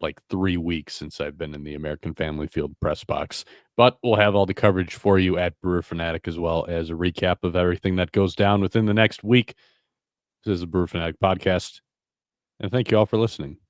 like 3 weeks since I've been in the American Family Field press box. But we'll have all the coverage for you at Brewer Fanatic, as well as a recap of everything that goes down within the next week. This is a Brewer Fanatic podcast, and thank you all for listening.